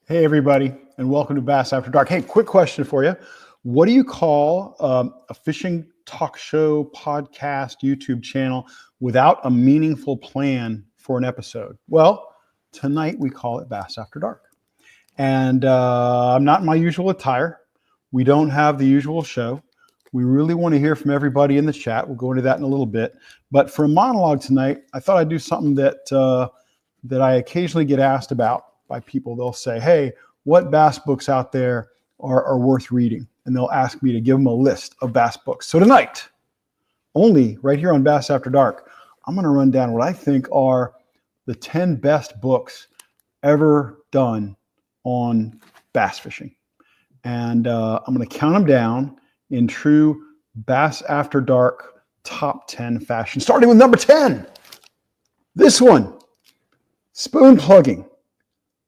Hey, everybody, and welcome to Bass After Dark. Hey, quick question for you. What do you call a fishing talk show, podcast, YouTube channel without a meaningful plan for an episode? Well, tonight we call it Bass After Dark. And I'm not in my usual attire. We don't have the usual show. We really want to hear from everybody in the chat. We'll go into that in a little bit. But for a monologue tonight, I thought I'd do something that I occasionally get asked about by people. They'll say, hey, what bass books out there are worth reading? And they'll ask me to give them a list of bass books. So tonight, only right here on Bass After Dark, I'm going to run down what I think are the 10 best books ever done on bass fishing. And I'm going to count them down in true Bass After Dark top 10 fashion, starting with number 10. This one, Spoon Plugging,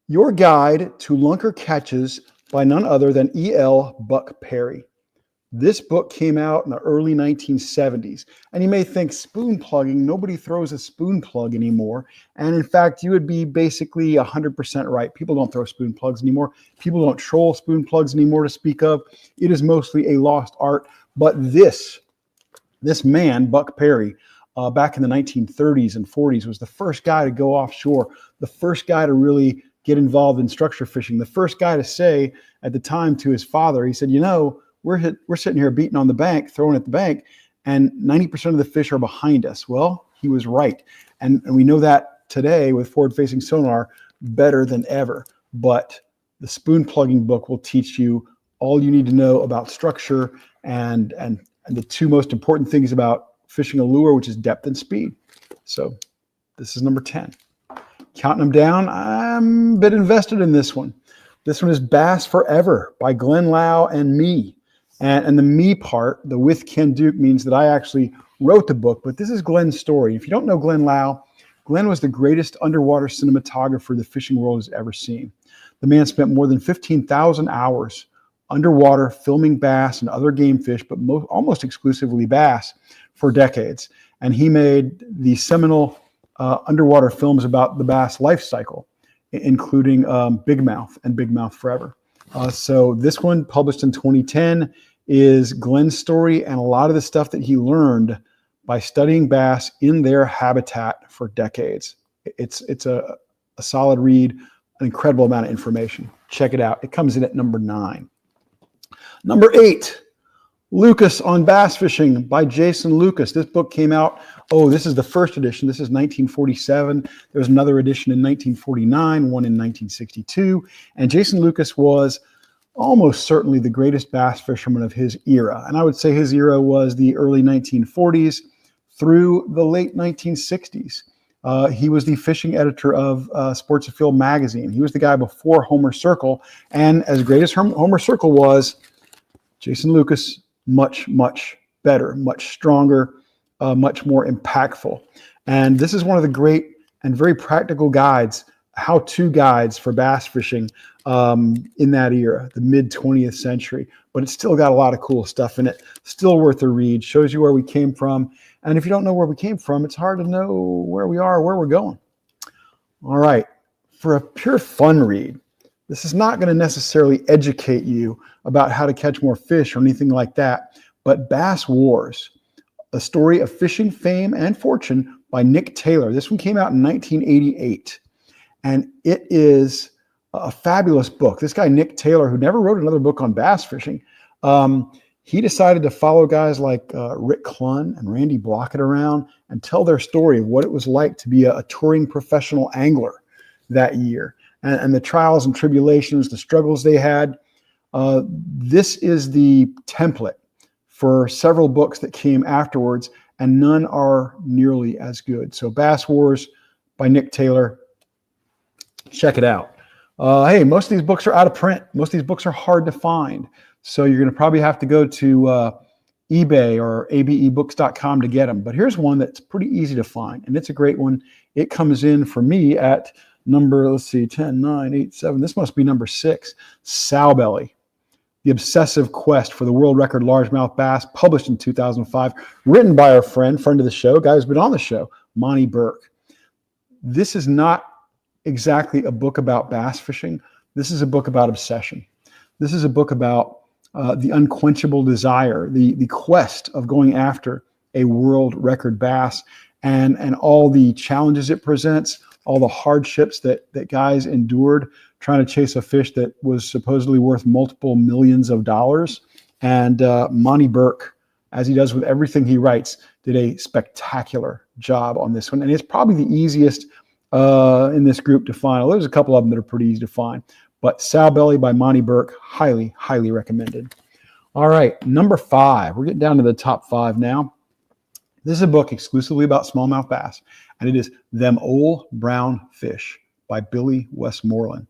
Your Guide to Lunker Catches by none other than E.L. Buck Perry. This book came out in the early 1970s. And you may think, spoon plugging, nobody throws a spoon plug anymore. And in fact, you would be basically 100% right. People don't throw spoon plugs anymore. People don't troll spoon plugs anymore to speak of. It is mostly a lost art. But this man, Buck Perry, back in the 1930s and 40s, was the first guy to go offshore, the first guy to really get involved in structure fishing, the first guy to say at the time to his father, he said, you know, we're sitting here beating on the bank, throwing at the bank, and 90% of the fish are behind us. Well, he was right. And we know that today with forward-facing sonar better than ever. But the spoon plugging book will teach you all you need to know about structure and the two most important things about fishing a lure, which is depth and speed. So this is number 10. Counting them down, I'm a bit invested in this one. This one is Bass Forever by Glenn Lau and me. And the me part, the with Ken Duke, means that I actually wrote the book, but this is Glenn's story. If you don't know Glenn Lau, Glenn was the greatest underwater cinematographer the fishing world has ever seen. The man spent more than 15,000 hours underwater filming bass and other game fish, but almost exclusively bass for decades. And he made the seminal underwater films about the bass life cycle, including Big Mouth and Big Mouth Forever. So this one, published in 2010, is Glenn's story and a lot of the stuff that he learned by studying bass in their habitat for decades. It's a solid read, an incredible amount of information. Check it out. It comes in at number 9. Number 8, Lucas on Bass Fishing by Jason Lucas. This book came out, this is the first edition. This is 1947. There was another edition in 1949, one in 1962. And Jason Lucas was almost certainly the greatest bass fisherman of his era. And I would say his era was the early 1940s through the late 1960s. He was the fishing editor of Sports Afield magazine. He was the guy before Homer Circle. And as great as Homer Circle was, Jason Lucas, much, much better, much stronger, much more impactful. And this is one of the great and very practical guides, how-to guides for bass fishing in that era, the mid-20th century. But it's still got a lot of cool stuff in it. Still worth a read. Shows you where we came from. And if you don't know where we came from, it's hard to know where we are or where we're going. All right. For a pure fun read, this is not going to necessarily educate you about how to catch more fish or anything like that, but Bass Wars, a story of fishing fame and fortune by Nick Taylor. This one came out in 1988, and it is a fabulous book. This guy, Nick Taylor, who never wrote another book on bass fishing, he decided to follow guys like Rick Clunn and Randy Blockett around and tell their story of what it was like to be a touring professional angler that year. And the trials and tribulations, the struggles they had. This is the template for several books that came afterwards, and none are nearly as good. So Bass Wars by Nick Taylor, check it out. Hey, most of these books are out of print. Most of these books are hard to find. So you're going to probably have to go to eBay or abebooks.com to get them. But here's one that's pretty easy to find, and it's a great one. It comes in for me at number, let's see, 10, 9, 8, 7. This must be number 6. Sowbelly, The Obsessive Quest for the World Record Largemouth Bass, published in 2005, written by our friend of the show, guy who's been on the show, Monty Burke. This is not exactly a book about bass fishing, This is a book about obsession. This is a book about the unquenchable desire, the quest of going after a world record bass, and all the challenges it presents, all the hardships that guys endured trying to chase a fish that was supposedly worth multiple millions of dollars. And Monty Burke, as he does with everything he writes, did a spectacular job on this one. And it's probably the easiest in this group to find. Well, there's a couple of them that are pretty easy to find. But Sow Belly by Monty Burke, highly, highly recommended. All right, number 5. We're getting down to the top 5 now. This is a book exclusively about smallmouth bass, and it is Them Ol' Brown Fish by Billy Westmoreland.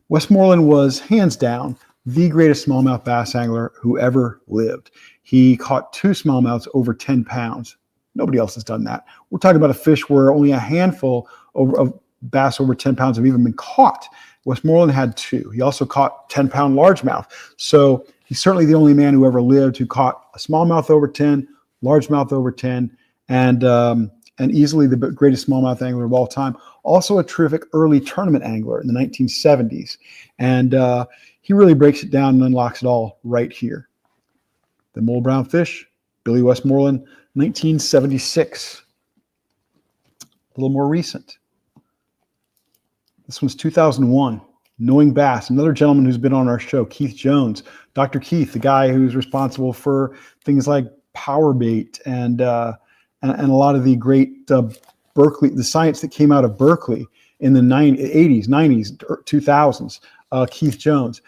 Westmoreland was, hands down, the greatest smallmouth bass angler who ever lived. He caught 2 smallmouths over 10 pounds. Nobody else has done that. We're talking about a fish where only a handful of bass over 10 pounds have even been caught. Westmoreland had 2. He also caught 10-pound largemouth. So he's certainly the only man who ever lived who caught a smallmouth over 10, largemouth over 10, and easily the greatest smallmouth angler of all time. Also a terrific early tournament angler in the 1970s. And he really breaks it down and unlocks it all right here. The Ol' Brown Fish, Billy Westmoreland, 1976. A little more recent. This one's 2001. Knowing Bass, another gentleman who's been on our show, Keith Jones. Dr. Keith, the guy who's responsible for things like power bait and a lot of the great Berkeley, the science that came out of Berkeley in the 80s, 90s, 2000s. Keith Jones.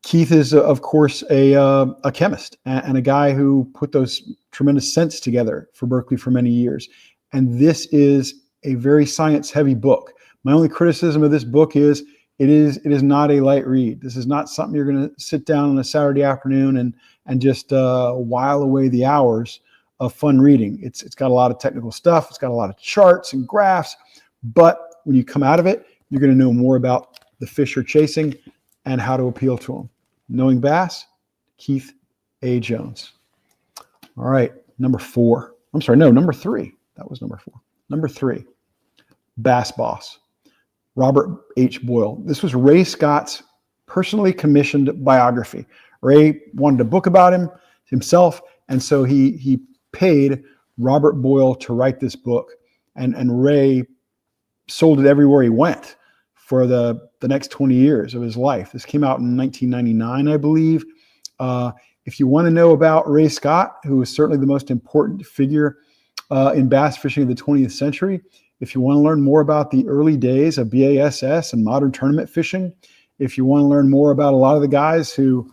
Keith is, of course, a chemist and a guy who put those tremendous scents together for Berkeley for many years. And this is a very science-heavy book. My only criticism of this book is it is not a light read. This is not something you're going to sit down on a Saturday afternoon and just while away the hours of fun reading. It's got a lot of technical stuff. It's got a lot of charts and graphs. But when you come out of it, you're going to know more about the fish you're chasing and how to appeal to them. Knowing Bass, Keith A. Jones. All right, number 3. That was number 4. Number 3, Bass Boss, Robert H. Boyle. This was Ray Scott's personally commissioned biography. Ray wanted a book about him himself, and so he paid Robert Boyle to write this book, and Ray sold it everywhere he went for the next 20 years of his life. This came out in 1999, I believe. If you want to know about Ray Scott, who is certainly the most important figure in bass fishing of the 20th century, if you want to learn more about the early days of BASS and modern tournament fishing, if you want to learn more about a lot of the guys who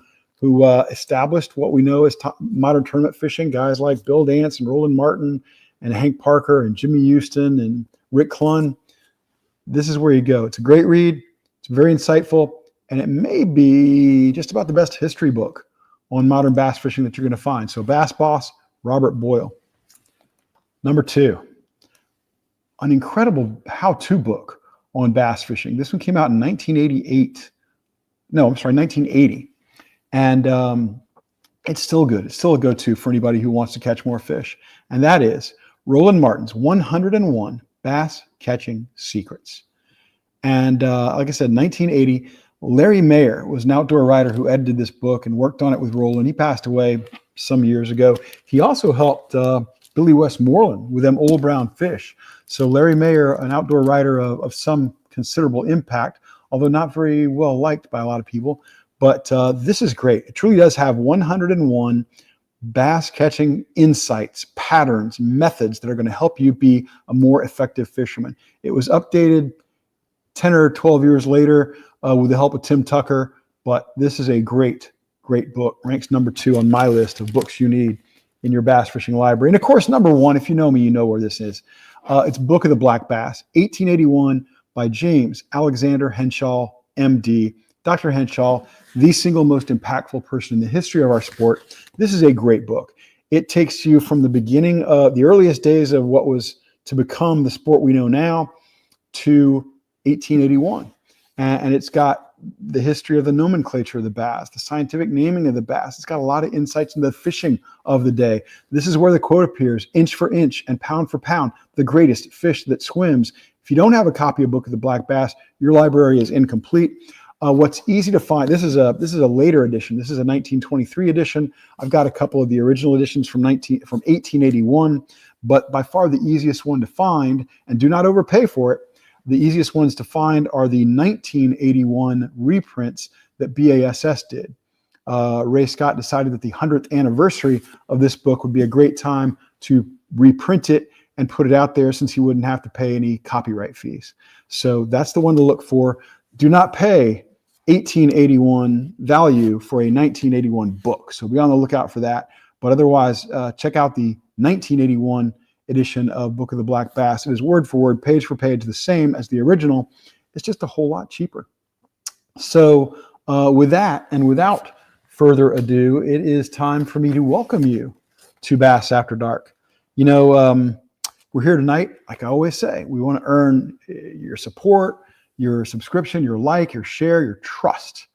established what we know as modern tournament fishing, guys like Bill Dance and Roland Martin and Hank Parker and Jimmy Houston and Rick Clunn, this is where you go. It's a great read. It's very insightful, and it may be just about the best history book on modern bass fishing that you're going to find. So Bass Boss, Robert Boyle. Number 2, an incredible how-to book on bass fishing. This one came out in 1980. And it's still good. It's still a go-to for anybody who wants to catch more fish. And that is Roland Martin's 101 Bass Catching Secrets. And like I said, 1980, Larry Mayer was an outdoor writer who edited this book and worked on it with Roland. He passed away some years ago. He also helped Billy Westmoreland with Them Ol' Brown Fish. So Larry Mayer, an outdoor writer of some considerable impact, although not very well liked by a lot of people. But this is great. It truly does have 101 bass catching insights, patterns, methods that are going to help you be a more effective fisherman. It was updated 10 or 12 years later with the help of Tim Tucker, but this is a great, great book. Ranks number 2 on my list of books you need in your bass fishing library. And of course, number 1, if you know me, you know where this is. It's Book of the Black Bass, 1881 by James Alexander Henshaw, MD. Dr. Henshaw, the single most impactful person in the history of our sport. This is a great book. It takes you from the beginning of the earliest days of what was to become the sport we know now to 1881. And it's got the history of the nomenclature of the bass, the scientific naming of the bass. It's got a lot of insights into the fishing of the day. This is where the quote appears, inch for inch and pound for pound, the greatest fish that swims. If you don't have a copy of Book of the Black Bass, your library is incomplete. What's easy to find, this is a later edition. This is a 1923 edition. I've got a couple of the original editions from 1881, but by far the easiest one to find, and do not overpay for it, the easiest ones to find are the 1981 reprints that BASS did. Ray Scott decided that the 100th anniversary of this book would be a great time to reprint it and put it out there, since he wouldn't have to pay any copyright fees. So that's the one to look for. Do not pay 1881 value for a 1981 book. So be on the lookout for that. But otherwise, check out the 1981 edition of Book of the Black Bass. It is word for word, page for page, the same as the original. It's just a whole lot cheaper. So with that, and without further ado, it is time for me to welcome you to Bass After Dark. You know, we're here tonight, like I always say, we want to earn your support, your subscription, your like, your share, your trust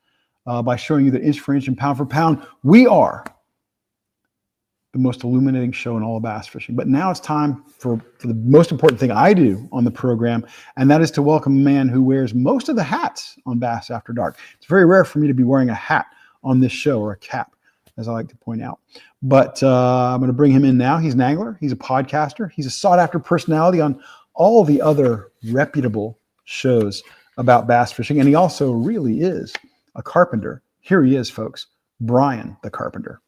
by showing you that inch for inch and pound for pound, we are the most illuminating show in all of bass fishing. But now it's time for the most important thing I do on the program, and that is to welcome a man who wears most of the hats on Bass After Dark. It's very rare for me to be wearing a hat on this show, or a cap, as I like to point out. But I'm going to bring him in now. He's an angler. He's a podcaster. He's a sought-after personality on all the other reputable shows about bass fishing. And he also really is a carpenter. Here he is, folks. Brian the Carpenter.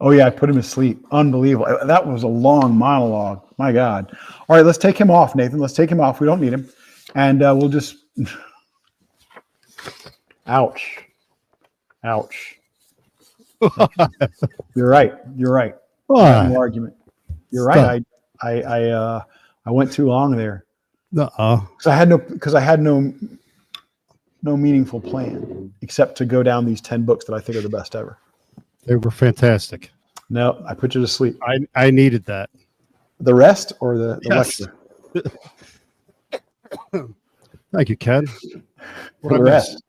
Oh, yeah, I put him to sleep. Unbelievable. That was a long monologue. My God. All right, let's take him off, Nathan. Let's take him off. We don't need him. And we'll just... Ouch. Ouch. You're right. You're right. No argument. You're right. I went too long there. Because I had no meaningful plan except to go down these 10 books that I think are the best ever. They were fantastic. No, I put you to sleep. I needed that. The rest or the Yes. lecture? Thank you, Ken. For the rest.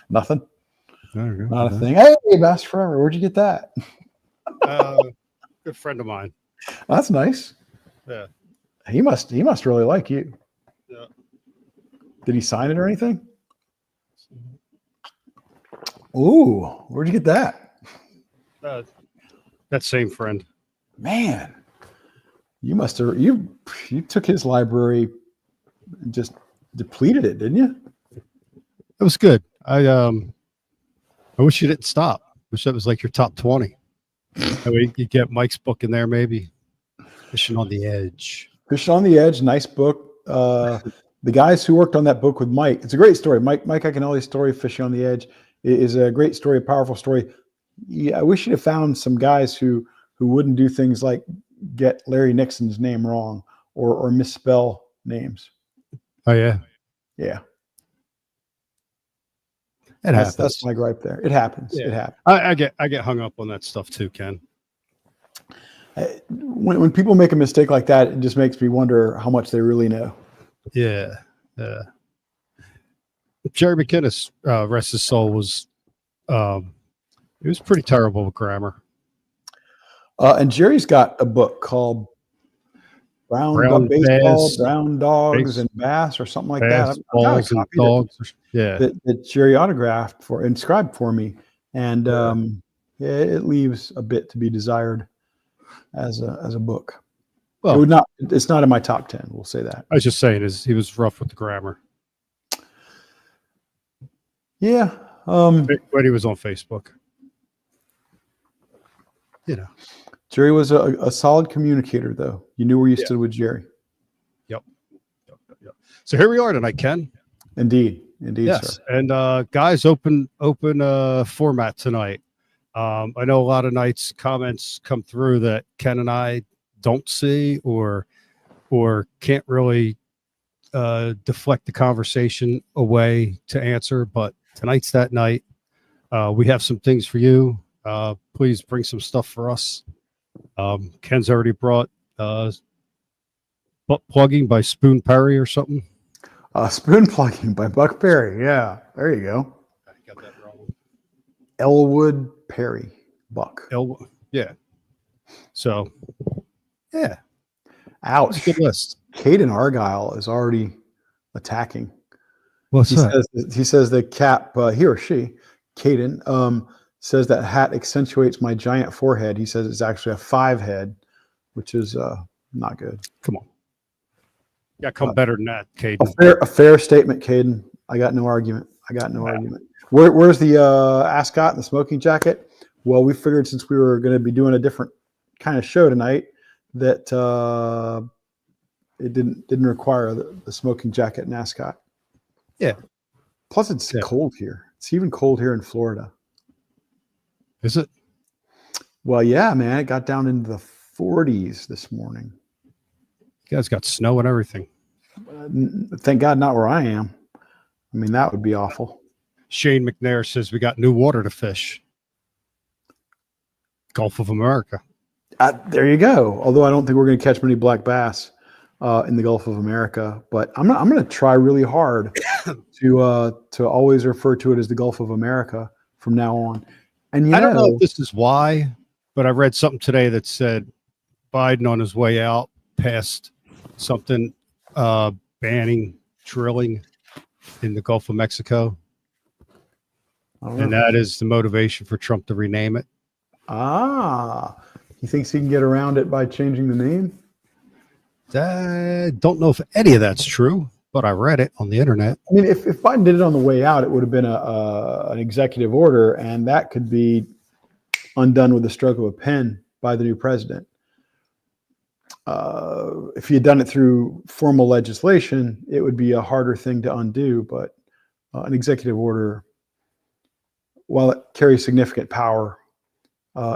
Nothing. Not a thing. Hey, Bass Forever, where'd you get that? Good friend of mine. That's nice. Yeah. He must really like you. Yeah. Did he sign it or anything? Ooh, where'd you get that? That same friend. Man, you must have you took his library and just depleted it, didn't you? It was good. I wish you didn't stop. Wish that was like your top 20. That way you get Mike's book in there, maybe. Fishing on the Edge. Fishing on the Edge, nice book. The guys who worked on that book with Mike, it's a great story. Mike Iaconelli's story, Fishing on the Edge, is a great story, a powerful story. Yeah, I wish you'd have found some guys who wouldn't do things like get Larry Nixon's name wrong or misspell names. Oh yeah, yeah. That's my gripe there. It happens. Yeah. It happens. I get hung up on that stuff too, Ken. When people make a mistake like that, it just makes me wonder how much they really know. Yeah. Jerry McInnes, rest his soul, was it was pretty terrible with grammar. And Jerry's got a book called Brown Baseball, Bass, Brown Dogs and Bass, or something like that. Balls and dogs. That Jerry autographed for, inscribed for me, and it leaves a bit to be desired as a book. Well, it would not. It's not in my top 10. We'll say that. I was just saying, he was rough with the grammar. Yeah, when he was on Facebook, Jerry was a solid communicator, though. You knew where you stood with Jerry. Yep. So here we are tonight, Ken. Indeed, yes. Sir. And guys, open format tonight. I know a lot of nights comments come through that Ken and I don't see or can't really deflect the conversation away to answer, but tonight's that night. We have some things for you. Please bring some stuff for us. Ken's already brought butt plugging by Spoon Perry or something. Spoon plugging by Buck Perry. Yeah, there you go. I got that wrong. Elwood Perry Buck. Yeah. So Yeah, it's a Ouch. good list. Caden Argyle is already attacking. What's that? He says that he or she, Caden, says that hat accentuates my giant forehead. He says it's actually a 5 head, which is not good. Come on. Yeah, come better than that, Caden. A fair statement, Caden. I got no argument. Where's the ascot and the smoking jacket? Well, we figured since we were going to be doing a different kind of show tonight that it didn't require the smoking jacket and ascot. Yeah. Plus, it's cold here. It's even cold here in Florida. Is it? Well, yeah, man. It got down into the 40s this morning. You guys got snow and everything. Thank God not where I am. I mean, that would be awful. Shane McNair says we got new water to fish. Gulf of America. There you go. Although I don't think we're going to catch many black bass in the Gulf of America, but I'm going to try really hard to always refer to it as the Gulf of America from now on. And I don't know if this is why, but I read something today that said Biden on his way out passed something banning drilling in the Gulf of Mexico. And that is the motivation for Trump to rename it. He thinks he can get around it by changing the name? I don't know if any of that's true, but I read it on the internet. I mean, if Biden did it on the way out, it would have been an executive order, and that could be undone with the stroke of a pen by the new president. If he had done it through formal legislation, it would be a harder thing to undo, but an executive order, while it carries significant power,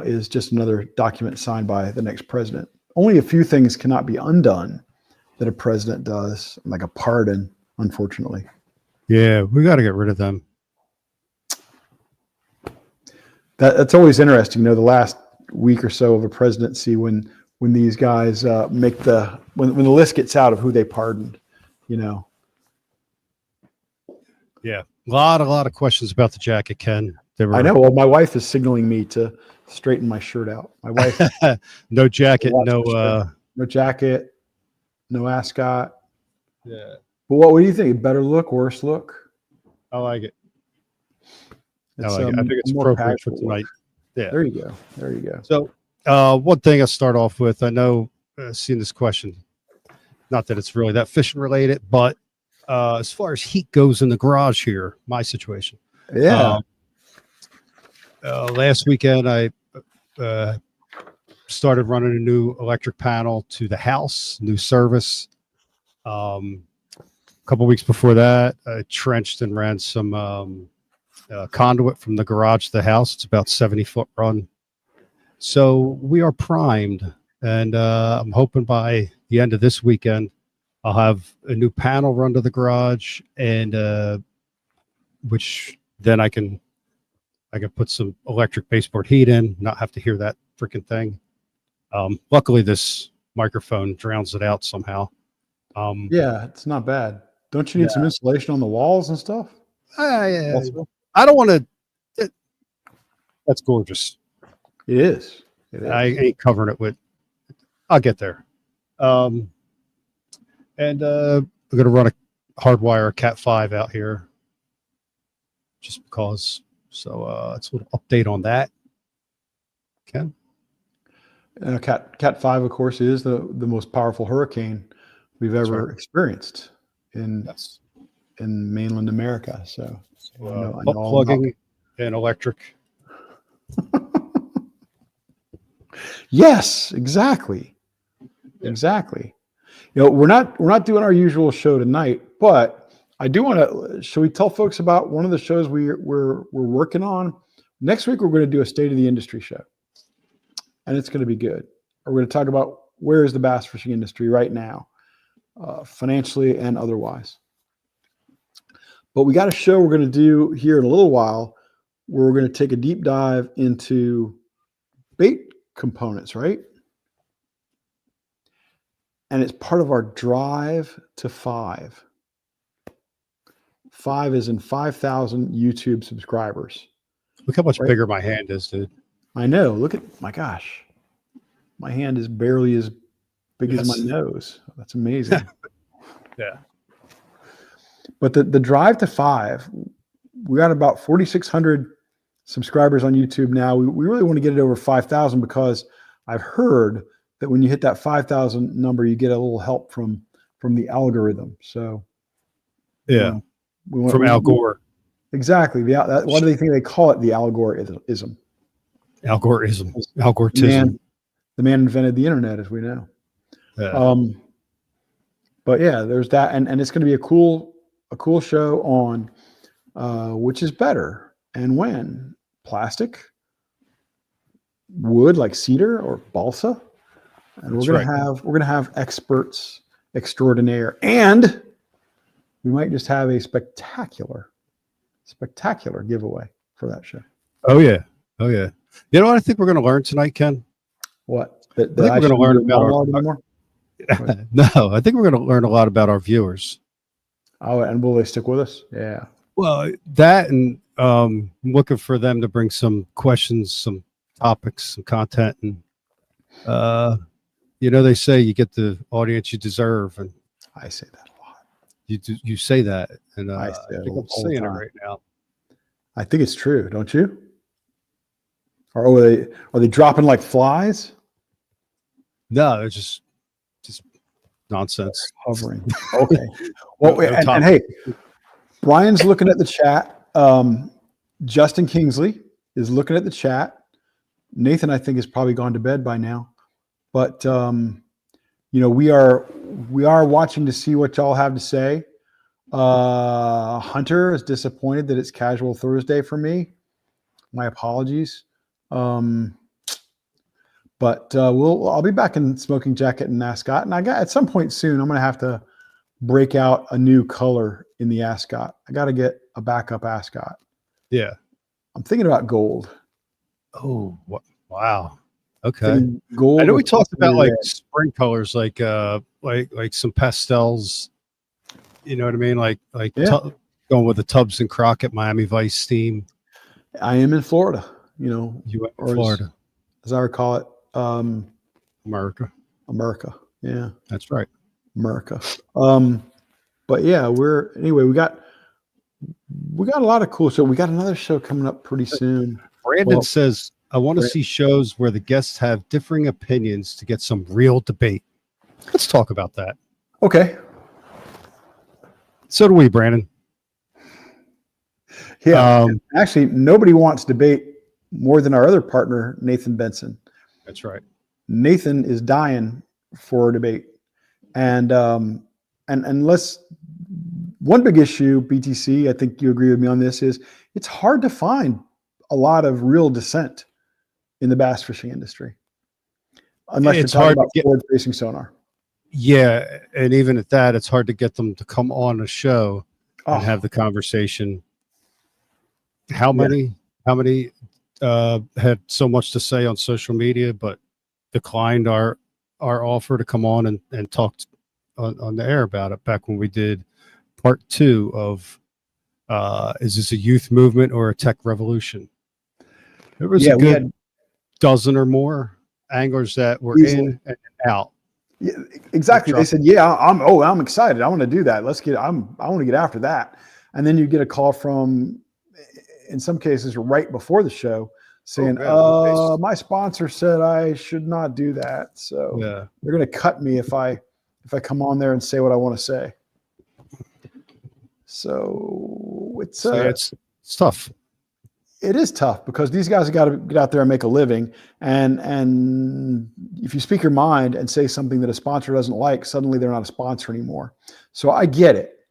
is just another document signed by the next president. Only a few things cannot be undone that a president does, like a pardon, unfortunately. Yeah, we got to get rid of them. That's always interesting. The last week or so of a presidency, when these guys make when the list gets out of who they pardoned, Yeah, a lot of questions about the jacket, Ken. I know. Well, my wife is signaling me to straighten my shirt out. My wife, no jacket, no jacket, no ascot. Yeah. But what do you think? Better look, worse look? I like it. I think it's appropriate for tonight. Yeah. There you go. So, one thing I'll start off with. I know, seeing this question, not that it's really that fishing related, but as far as heat goes in the garage here, my situation. Yeah. Last weekend, I started running a new electric panel to the house, new service. A couple weeks before that, I trenched and ran some conduit from the garage to the house. It's about 70-foot run. So we are primed, and I'm hoping by the end of this weekend, I'll have a new panel run to the garage, and which then I can put some electric baseboard heat in, not have to hear that freaking thing. Luckily, this microphone drowns it out somehow. Yeah, it's not bad. Don't you need some insulation on the walls and stuff? I don't want to. That's gorgeous. It is. I ain't covering it with. I'll get there. And I'm going to run a hardwire Cat 5 out here, just because. So it's a little update on that. Ken? Cat 5, of course, is the most powerful hurricane we've ever experienced in mainland America. So plugging and electric. Yes, exactly. Exactly. We're not doing our usual show tonight, but I do want to. Shall we tell folks about one of the shows we're working on? Next week, we're going to do a State of the Industry show, and it's going to be good. We're going to talk about where is the bass fishing industry right now, financially and otherwise. But we got a show we're going to do here in a little while where we're going to take a deep dive into bait components, right? And it's part of our drive to 5. 5 is in 5,000 YouTube subscribers. Look how much bigger my hand is, dude. I know. Look at my gosh. My hand is barely as big as my nose. That's amazing. Yeah. But the drive to 5, we got about 4,600 subscribers on YouTube now. We really want to get it over 5,000 because I've heard that when you hit that 5,000 number, you get a little help from the algorithm. So yeah, we want from Al Gore. Exactly. Why do they think they call it the algorithm? Algorithm. The man invented the internet, as we know. Yeah. But yeah, there's that, and it's going to be a cool show on which is better and when, plastic, wood like cedar, or balsa. And we're gonna have experts extraordinaire, and we might just have a spectacular giveaway for that show. Oh yeah. You know what I think we're going to learn tonight, Ken? What? I think we're going to learn about No, I think we're going to learn a lot about our viewers. Oh, and will they stick with us? Yeah. Well, that, and looking for them to bring some questions, some topics, some content, and they say you get the audience you deserve, and I say that a lot. You say that, and I think I'm saying it right now. I think it's true, don't you? Or are they dropping like flies? No, they're just nonsense. Hovering. Okay. Well, and hey, Brian's looking at the chat. Justin Kingsley is looking at the chat. Nathan, I think, has probably gone to bed by now. But we are watching to see what y'all have to say. Hunter is disappointed that it's Casual Thursday for me. My apologies. But I'll be back in smoking jacket and ascot, and at some point soon I'm going to have to break out a new color in the ascot. I got to get a backup ascot. Yeah, I'm thinking about gold. Oh, wow. Okay. Gold. I know we talked about like spring colors, like some pastels. You know what I mean? Like going with the Tubbs and Crockett Miami Vice theme. I am in Florida. You went to Florida, as I recall it. America. Yeah, that's right. America. But yeah, we got a lot of cool show. We got another show coming up pretty soon. Brandon says, I want to see shows where the guests have differing opinions to get some real debate. Let's talk about that. Okay. So do we, Brandon. Yeah. Actually, nobody wants debate more than our other partner, Nathan Benson. That's right. Nathan is dying for a debate. And let's, one big issue, BTC, I think you agree with me on this, is it's hard to find a lot of real dissent in the bass fishing industry. Unless you're talking about forward-facing sonar. Yeah, and even at that, it's hard to get them to come on a show and have the conversation. How many had so much to say on social media, but declined our offer to come on and talk on the air about it back when we did part 2 of is this a youth movement or a tech revolution? There was a good dozen or more anglers that were in and out. Yeah, exactly. They said, "Yeah, I'm excited. I want to do that. I want to get after that." And then you get a call from, in some cases, right before the show, saying, "My sponsor said I should not do that, so they're going to cut me if I come on there and say what I want to say." So it's tough. It is tough because these guys have got to get out there and make a living. And if you speak your mind and say something that a sponsor doesn't like, suddenly they're not a sponsor anymore. So I get it,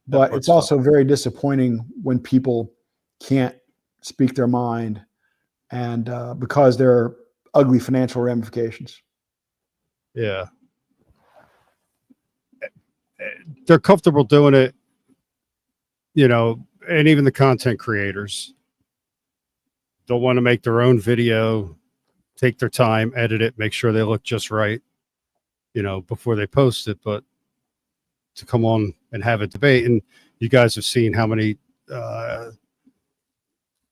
but it's also very disappointing when people can't speak their mind, and because there are ugly financial ramifications. Yeah. They're comfortable doing it, and even the content creators don't want to make their own video, take their time, edit it, make sure they look just right, before they post it. But to come on and have a debate, and you guys have seen how many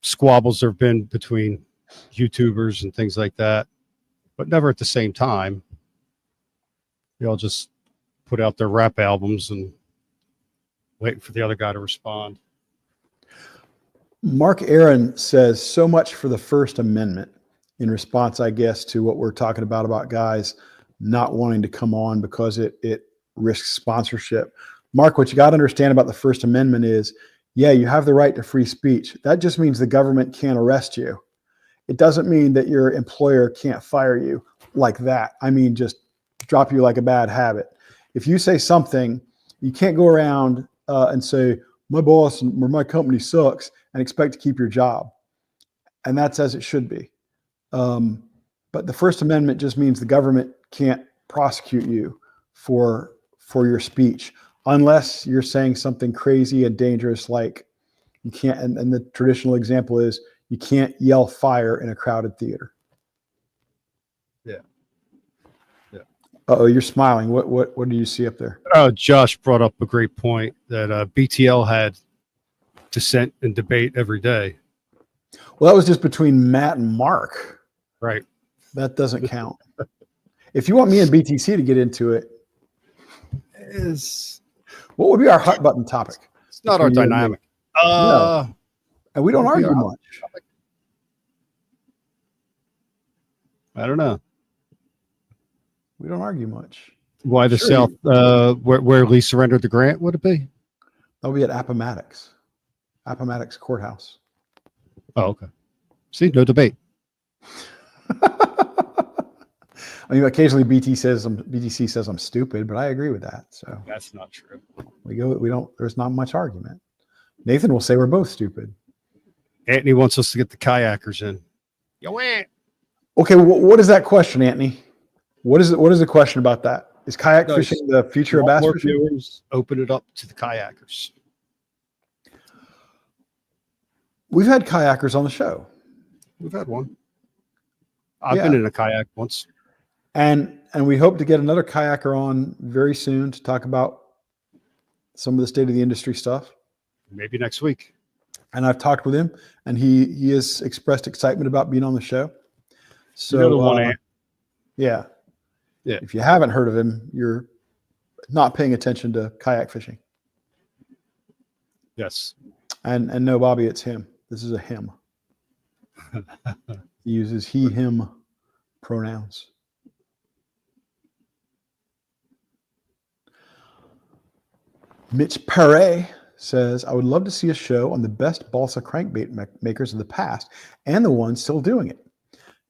squabbles there have been between YouTubers and things like that, but never at the same time. They all just put out their rap albums and waiting for the other guy to respond. Mark Aaron says so much for the First Amendment in response, I guess, to what we're talking about guys not wanting to come on because it risks sponsorship. Mark, what you got to understand about the First Amendment is, yeah, you have the right to free speech. That just means the government can't arrest you. It doesn't mean that your employer can't fire you like that. I mean, just drop you like a bad habit. If you say something, you can't go around and say, my boss or my company sucks and expect to keep your job. And that's as it should be. But the First Amendment just means the government can't prosecute you for your speech unless you're saying something crazy and dangerous, like you can't, and the traditional example is you can't yell fire in a crowded theater. Yeah. Oh, you're smiling. What do you see up there? Josh brought up a great point that BTL had dissent and debate every day. Well, that was just between Matt and Mark. Right. That doesn't count. If you want me and BTC to get into it, what would be our hot button topic? It's not our dynamic. No. And we don't argue much. I don't know. We don't argue much. Why the South, where Lee surrendered the grant, would it be? That'll be at Appomattox Courthouse. Oh, okay. See, no debate. I mean, occasionally BTC says I'm stupid, but I agree with that. So that's not true. There's not much argument. Nathan will say we're both stupid. Anthony wants us to get the kayakers in. Okay, what is that question, Anthony? What is the question about that? Is kayak fishing the future of bass fishing? Viewers, open it up to the kayakers. We've had kayakers on the show. We've had one. I've been in a kayak once. And we hope to get another kayaker on very soon to talk about some of the state of the industry stuff. Maybe next week. And I've talked with him, and he has expressed excitement about being on the show. So, yeah. If you haven't heard of him, you're not paying attention to kayak fishing. Yes. And no, Bobby, it's him. This is a him. He uses he, him pronouns. Mitch Perret says, I would love to see a show on the best balsa crankbait makers of the past and the ones still doing it,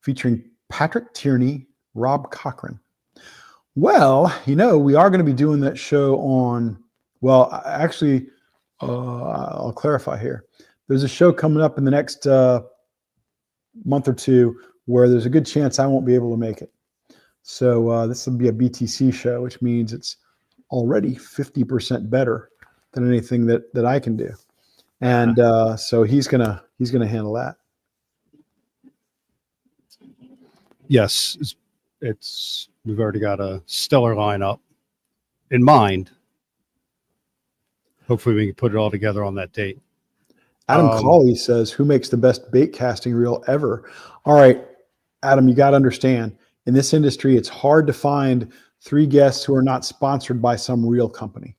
featuring Patrick Tierney, Rob Cochran. Well, we are going to be doing that show on, I'll clarify here. There's a show coming up in the next month or two where there's a good chance I won't be able to make it. So this will be a BTC show, which means it's already 50% better than anything that I can do. And so he's gonna handle that. Yes, we've already got a stellar lineup in mind. Hopefully we can put it all together on that date. Adam Cawley says, who makes the best bait casting reel ever? All right, Adam, you got to understand, in this industry, it's hard to find 3 guests who are not sponsored by some reel company.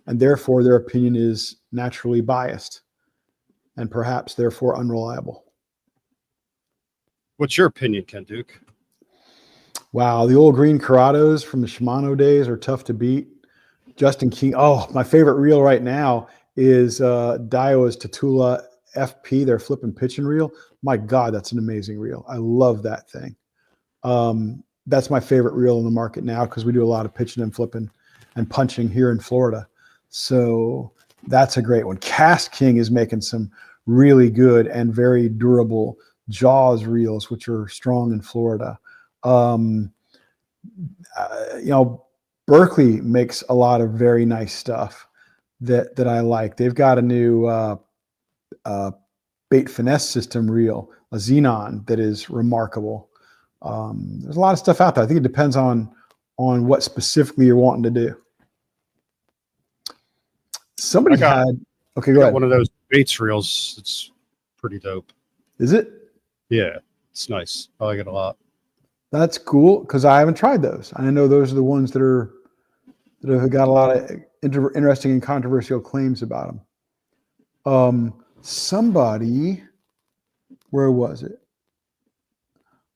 And therefore, their opinion is naturally biased and perhaps therefore unreliable. What's your opinion, Ken Duke? Wow, the old green Corrados from the Shimano days are tough to beat. Justin King. Oh, my favorite reel right now is Daiwa's Tatula FP, their flip and pitching reel. My God, that's an amazing reel. I love that thing. That's my favorite reel in the market now because we do a lot of pitching and flipping and punching here in Florida. So that's a great one. Cast King is making some really good and very durable Jaws reels, which are strong in Florida. Berkeley makes a lot of very nice stuff that I like. They've got a new bait finesse system reel, a Xenon, that is remarkable. There's a lot of stuff out there. I think it depends on what specifically you're wanting to do. Somebody go ahead. One of those baits reels. It's pretty dope. Is it? Yeah, it's nice. I like it a lot. That's cool because I haven't tried those. I know those are the ones that have got a lot of interesting and controversial claims about them. Somebody, where was it?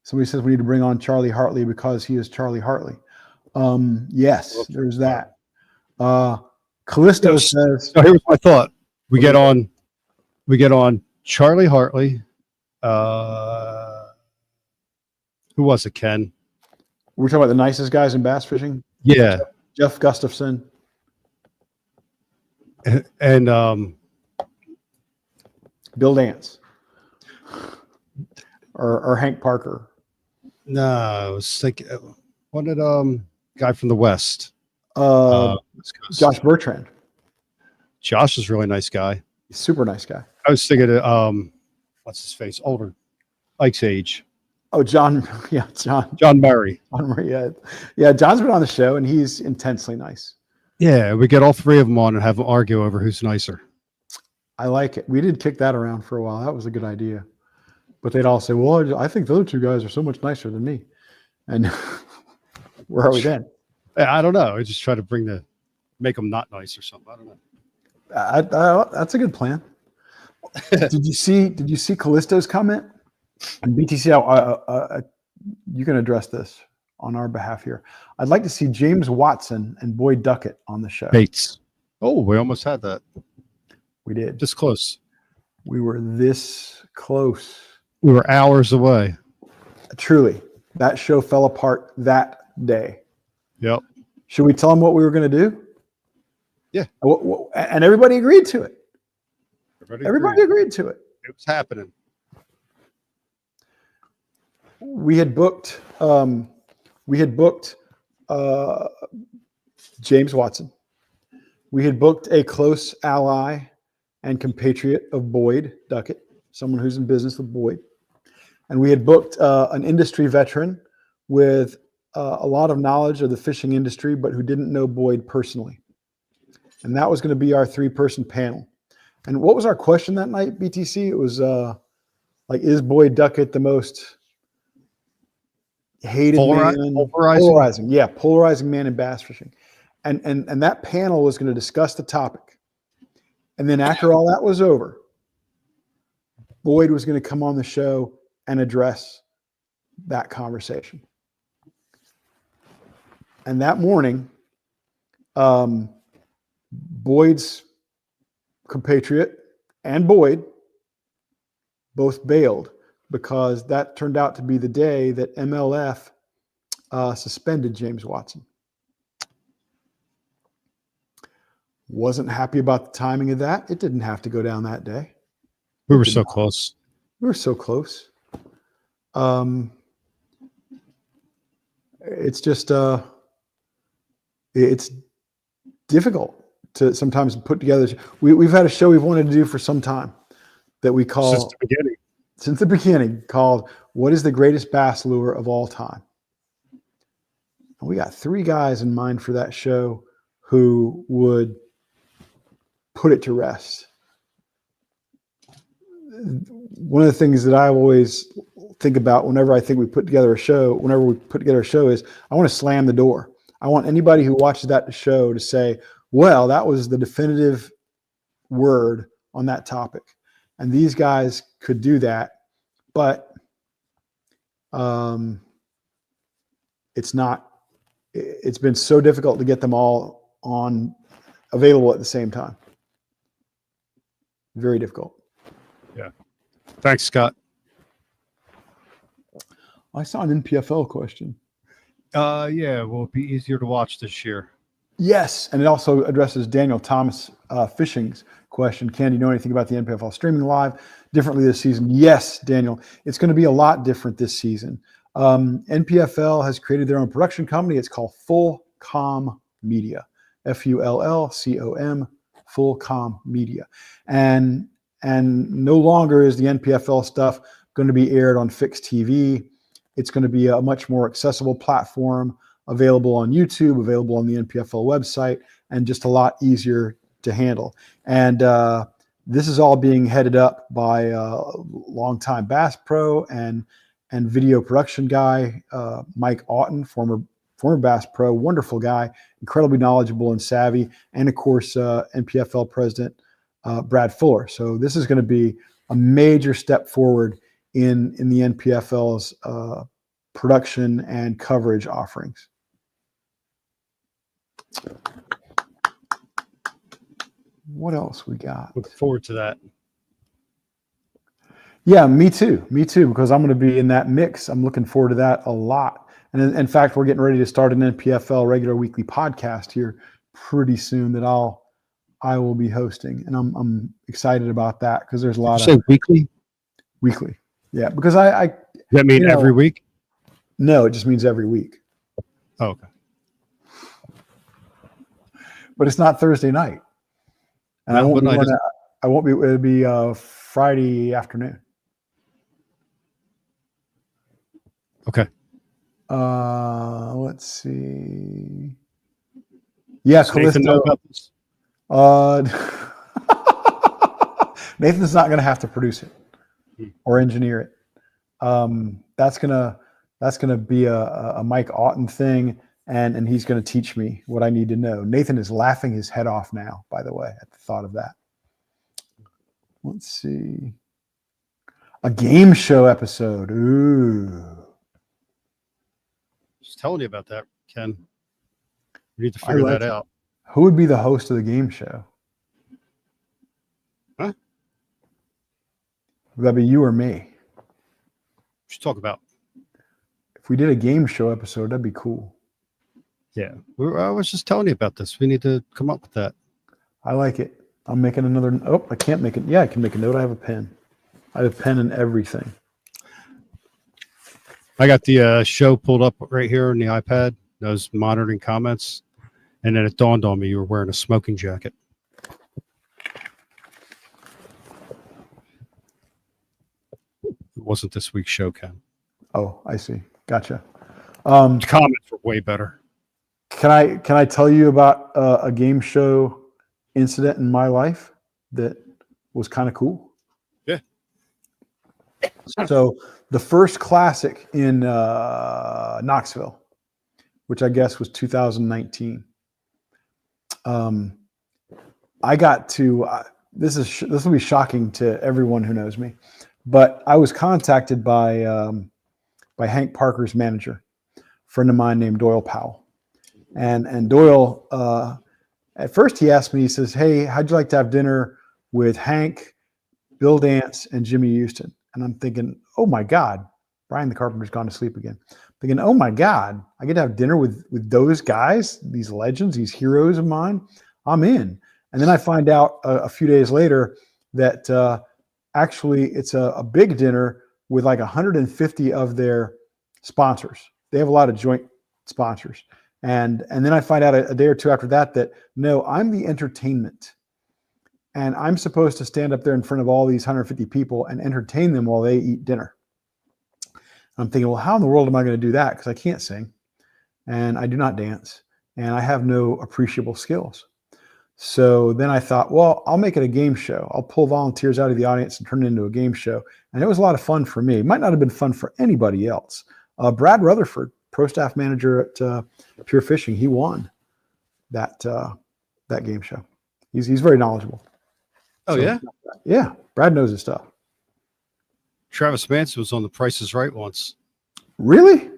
Somebody says we need to bring on Charlie Hartley because he is Charlie Hartley. Yes, there's that. Callisto says. So here's my thought: we get on Charlie Hartley. Who was it, Ken? We're talking about the nicest guys in bass fishing. Yeah, Jeff Gustafson and Bill Dance, or Hank Parker. no, I was thinking, what did guy from the West? Josh Bertrand. Josh is a really nice guy. Super nice guy. I was thinking, what's his face? Older, Ike's age. Oh, John. Yeah, John. John Murray. John Murray. Yeah. John's been on the show, and he's intensely nice. Yeah, we get all three of them on and have them argue over who's nicer. I like it. We did kick that around for a while. That was a good idea. But they'd all say, "Well, I think the other two guys are so much nicer than me." And where are we then? I don't know. I just try to make them not nice or something. I don't know. That's a good plan. Did you see Callisto's comment? And BTC, you can address this on our behalf here. I'd like to see James Watson and Boyd Duckett on the show. Bates. Oh, we almost had that. We did. Just close. We were this close. We were hours away. Truly, that show fell apart that day. Yep. Should we tell them what we were going to do? Yeah. And everybody agreed to it. Everybody agreed to it. It was happening. We had booked James Watson. We had booked a close ally and compatriot of Boyd Duckett, someone who's in business with Boyd. And we had booked an industry veteran with a lot of knowledge of the fishing industry, but who didn't know Boyd personally. And that was going to be our 3-person panel. And what was our question that night, BTC? It was is Boyd Duckett the most hated man? Polarizing. Yeah, polarizing man in bass fishing. And that panel was going to discuss the topic. And then after all that was over, Boyd was going to come on the show and address that conversation. And that morning, Boyd's compatriot and Boyd both bailed because that turned out to be the day that MLF suspended James Watson. Wasn't happy about the timing of that. It didn't have to go down that day. We were so close. We were so close. It's just it's difficult to sometimes put together. We've had a show we've wanted to do for some time that we call since the beginning called "What is the greatest bass lure of all time?" And we got 3 guys in mind for that show who would put it to rest. One of the things that I always think about whenever we put together a show is I want to slam the door. I want anybody who watches that show to say, well, that was the definitive word on that topic. And these guys could do that, but it's been so difficult to get them all available at the same time. Very difficult. Yeah. Thanks, Scott. I saw an NPFL question. Yeah, will it be easier to watch this year? Yes, and it also addresses Daniel Thomas Fishing's question. Can you know anything about the NPFL streaming live differently this season? Yes, Daniel. It's going to be a lot different this season. NPFL has created their own production company. It's called Full Com Media. FULLCOM, Full Com Media. And no longer is the NPFL stuff going to be aired on fixed TV. It's going to be a much more accessible platform, available on YouTube, available on the NPFL website, and just a lot easier to handle. And this is all being headed up by a longtime Bass Pro and and video production guy, Mike Otten, former Bass Pro, wonderful guy, incredibly knowledgeable and savvy, and of course, NPFL president Brad Fuller. So this is going to be a major step forward in the NPFL's production and coverage offerings. What else we got? Look forward to that. Yeah, me too, because I'm going to be in that mix. I'm looking forward to that a lot. And in fact, we're getting ready to start an NPFL regular weekly podcast here pretty soon that I will be hosting, and I'm excited about that because there's a lot of weekly. Yeah, because I that mean every week? No, it just means every week. Oh, okay. But it's not Thursday night, and I won't be. It'll be Friday afternoon. Okay. Let's see. Yeah, Nathan know about this? Nathan's not going to have to produce it or engineer it. That's gonna be a Mike Otten thing, and he's going to teach me what I need to know. Nathan is laughing his head off now, by the way, at the thought of that. Let's see. A game show episode. Ooh. Just telling you about that, Ken. We need to figure that out. Who would be the host of the game show? Huh? Would that be you or me? What you talk about? If we did a game show episode, that'd be cool. Yeah. I was just telling you about this. We need to come up with that. I like it. I'm making another. Oh, I can't make it. Yeah, I can make a note. I have a pen. I have a pen and everything. I got the show pulled up right here on the iPad. I was monitoring comments, and then it dawned on me you were wearing a smoking jacket. It wasn't this week's show, Ken. Oh, I see. Gotcha. The comments were way better. Can I tell you about a game show incident in my life that was kind of cool? Yeah. So the first classic in Knoxville, which I guess was 2019. I got to this will be shocking to everyone who knows me, but I was contacted by Hank Parker's manager, a friend of mine named Doyle Powell, and Doyle at first he asked me, he says, "Hey, how'd you like to have dinner with Hank, Bill Dance, and Jimmy Houston?" And I'm thinking, oh my God, Brian the Carpenter's gone to sleep again. Thinking, oh my God, I get to have dinner with those guys, these legends, these heroes of mine. I'm in. And then I find out a few days later that actually it's a big dinner with like 150 of their sponsors. They have a lot of joint sponsors. And then I find out a day or two after that no, I'm the entertainment. And I'm supposed to stand up there in front of all these 150 people and entertain them while they eat dinner. I'm thinking, well, how in the world am I going to do that? Because I can't sing and I do not dance and I have no appreciable skills. So then I thought, well, I'll make it a game show. I'll pull volunteers out of the audience and turn it into a game show. And it was a lot of fun for me. It might not have been fun for anybody else. Brad Rutherford, pro staff manager at Pure Fishing, he won that game show. He's very knowledgeable. Oh, so, yeah? Yeah. Brad knows his stuff. Travis Manson was on The Price is Right once. Really?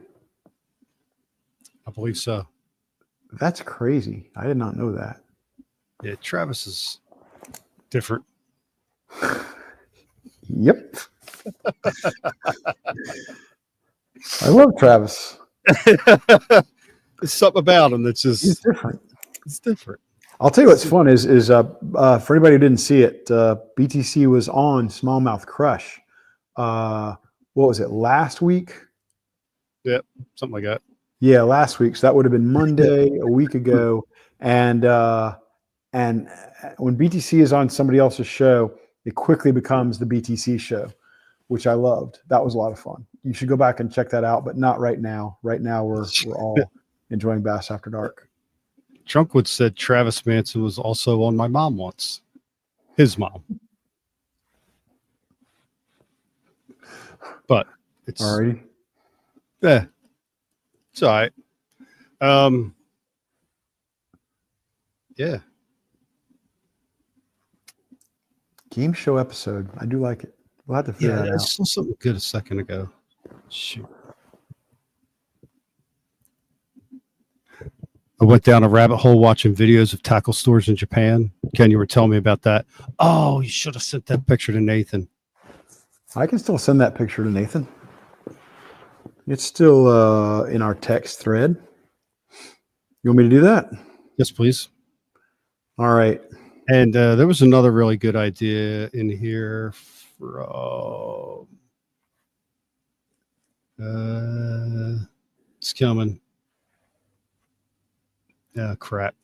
I believe so. That's crazy. I did not know that. Yeah, Travis is different. Yep. I love Travis. There's something about him that's just... He's different. It's different. I'll tell you what's fun is for anybody who didn't see it, BTC was on Smallmouth Crush. What was it, last week? Yep, something like that. Yeah, last week. So that would have been Monday, a week ago. And when BTC is on somebody else's show, it quickly becomes the BTC show, which I loved. That was a lot of fun. You should go back and check that out, but not right now. Right now, we're all enjoying Bass After Dark. Trunkwood said Travis Manson was also on my mom once. His mom. But It's Alrighty. yeah, it's all right. Yeah. Game show episode. I do like it. We'll have to figure Yeah, that I out. saw something good a second ago. Shoot. I went down a rabbit hole watching videos of tackle stores in Japan. Ken, you were telling me about that. Oh, you should have sent that picture to Nathan. I can still send that picture to Nathan. It's still in our text thread. You want me to do that? Yes, please. All right. And there was another really good idea in here from it's coming. Crap.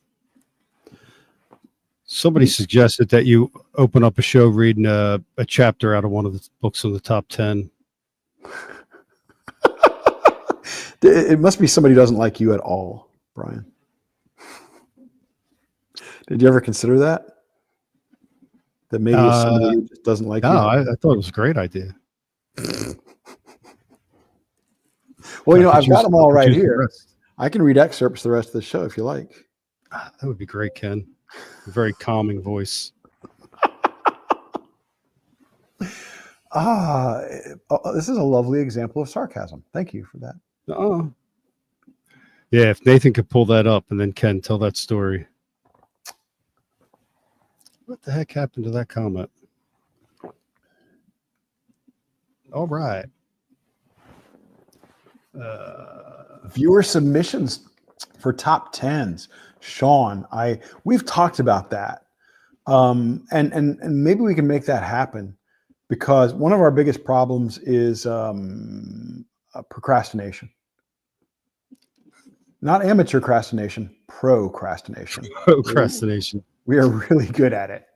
Somebody suggested that you open up a show reading a chapter out of one of the books in the top 10. It must be somebody who doesn't like you at all, Brian. Did you ever consider that? That maybe it's somebody who just doesn't like No, you? I thought it was a great idea. Well, I've got them all right the here. rest. I can read excerpts the rest of the show if you like. That would be great, Ken. A very calming voice. This is a lovely example of sarcasm. Thank you for that. Oh. Yeah, if Nathan could pull that up and then Ken tell that story. What the heck happened to that comment? All right. Viewer submissions for top 10s. Sean, we've talked about that. And maybe we can make that happen, because one of our biggest problems is procrastination. Not amateur procrastination, procrastination. Procrastination. We are really good at it.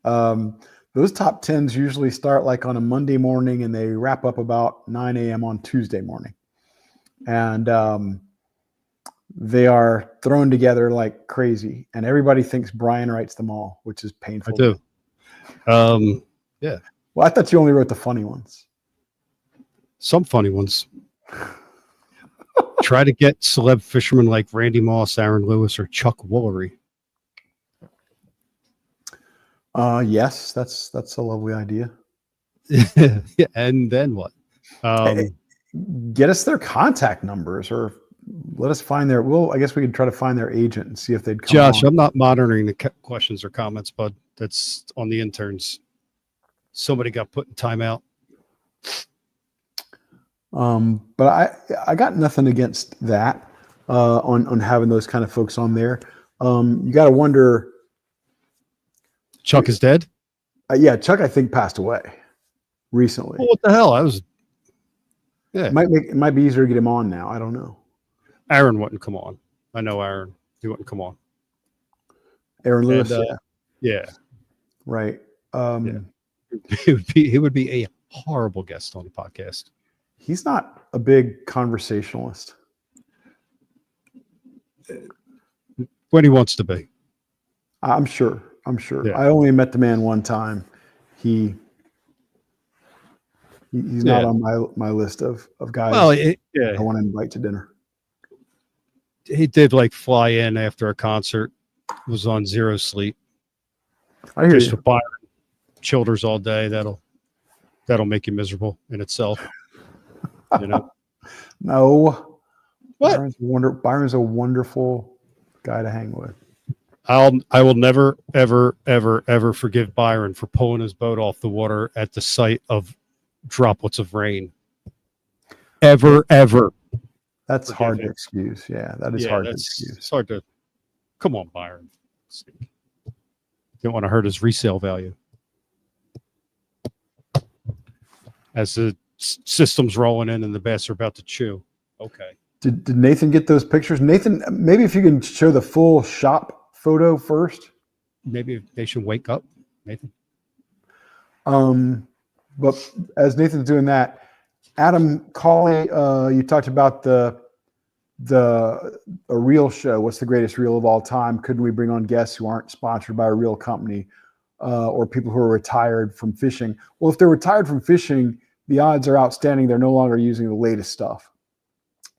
Those top 10s usually start like on a Monday morning and they wrap up about 9 a.m. on Tuesday morning. And they are thrown together like crazy. And everybody thinks Brian writes them all, which is painful. I do. Yeah. Well, I thought you only wrote the funny ones. Some funny ones. Try to get celeb fishermen like Randy Moss, Aaron Lewis, or Chuck Woolery. Yes, that's a lovely idea. Yeah, and then what? Get us their contact numbers, or let us find their. Well, I guess we could try to find their agent and see if they'd come. Josh, on. I'm not monitoring the questions or comments, bud. That's on the interns. Somebody got put in timeout. But I got nothing against that on having those kind of folks on there. You got to wonder. Chuck is dead? Yeah, Chuck, I think, passed away recently. Well, what the hell? Yeah. It might be easier to get him on now. I don't know. Aaron wouldn't come on. I know Aaron. He wouldn't come on. Aaron Lewis. Yeah. Right. He would be a horrible guest on the podcast. He's not a big conversationalist. When he wants to be. I'm sure. Yeah. I only met the man one time. He's not on my list of guys I want to invite to dinner. He did like fly in after a concert, was on zero sleep. I hear just you. Byron, childers all day. That'll make you miserable in itself. No. What? Byron's a wonderful guy to hang with. I will never, ever, ever, ever forgive Byron for pulling his boat off the water at the sight of droplets of rain. Ever. That's hard to excuse. Yeah, that is hard to excuse. It's hard to. Come on, Byron. Don't want to hurt his resale value. As the system's rolling in and the bass are about to chew. Okay. Did Nathan get those pictures? Nathan, maybe if you can show the full shop photo first. Maybe they should wake up, Nathan. But as Nathan's doing that, Adam Cawley, you talked about a reel show. What's the greatest reel of all time? Couldn't we bring on guests who aren't sponsored by a reel company, or people who are retired from fishing? Well, if they're retired from fishing, the odds are outstanding they're no longer using the latest stuff.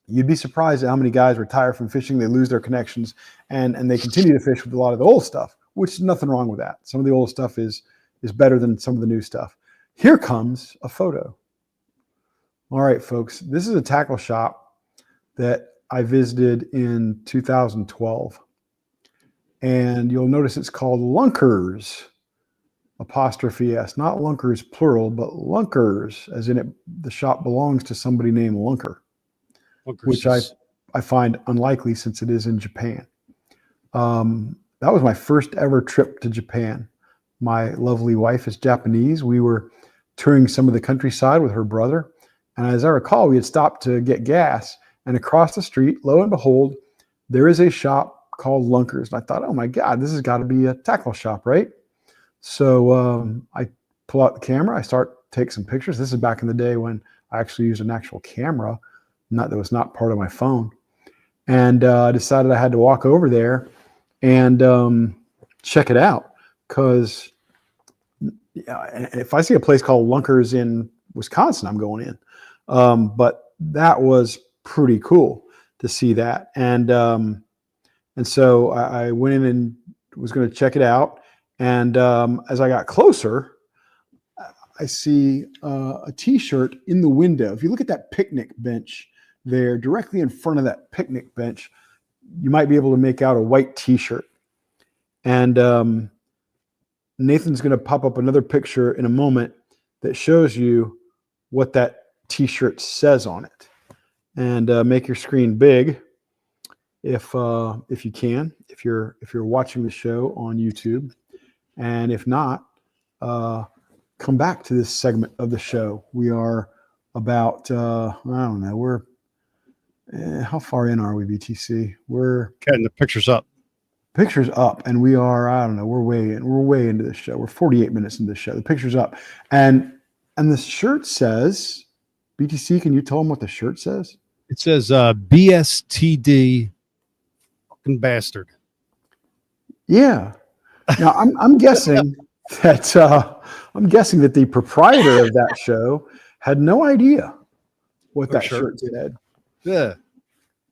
You'd be surprised at how many guys retire from fishing, they lose their connections, and they continue to fish with a lot of the old stuff, which is nothing wrong with that. Some of the old stuff is better than some of the new stuff. Here comes a photo. All right, folks, this is a tackle shop that I visited in 2012. And you'll notice it's called Lunkers, apostrophe S, not Lunkers plural, but Lunkers, as in the shop belongs to somebody named Lunker, which I find unlikely since it is in Japan. That was my first ever trip to Japan. My lovely wife is Japanese. We were touring some of the countryside with her brother. And as I recall, we had stopped to get gas, and across the street, lo and behold, there is a shop called Lunkers. And I thought, oh my God, this has got to be a tackle shop, right? So I pull out the camera, I start take some pictures. This is back in the day when I actually used an actual camera, that was not part of my phone. And I decided I had to walk over there and check it out, because if I see a place called Lunkers in Wisconsin, I'm going in. But that was pretty cool to see that. And so I went in and was going to check it out. And as I got closer, I see a T-shirt in the window. If you look at that picnic bench there, directly in front of that picnic bench, you might be able to make out a white T-shirt. And Nathan's going to pop up another picture in a moment that shows you what that T-shirt says on it. And make your screen big if you can, if you're watching the show on YouTube. And if not, come back to this segment of the show. We are about I don't know, we're how far in are we, BTC? We're Ken, the picture's up. Picture's up, and we are, I don't know, we're way into the show. We're 48 minutes into the show. The picture's up. And the shirt says, BTC, can you tell them what the shirt says? It says BSTD fucking bastard. Yeah. Now I'm guessing that the proprietor of that show had no idea what that shirt said. Yeah.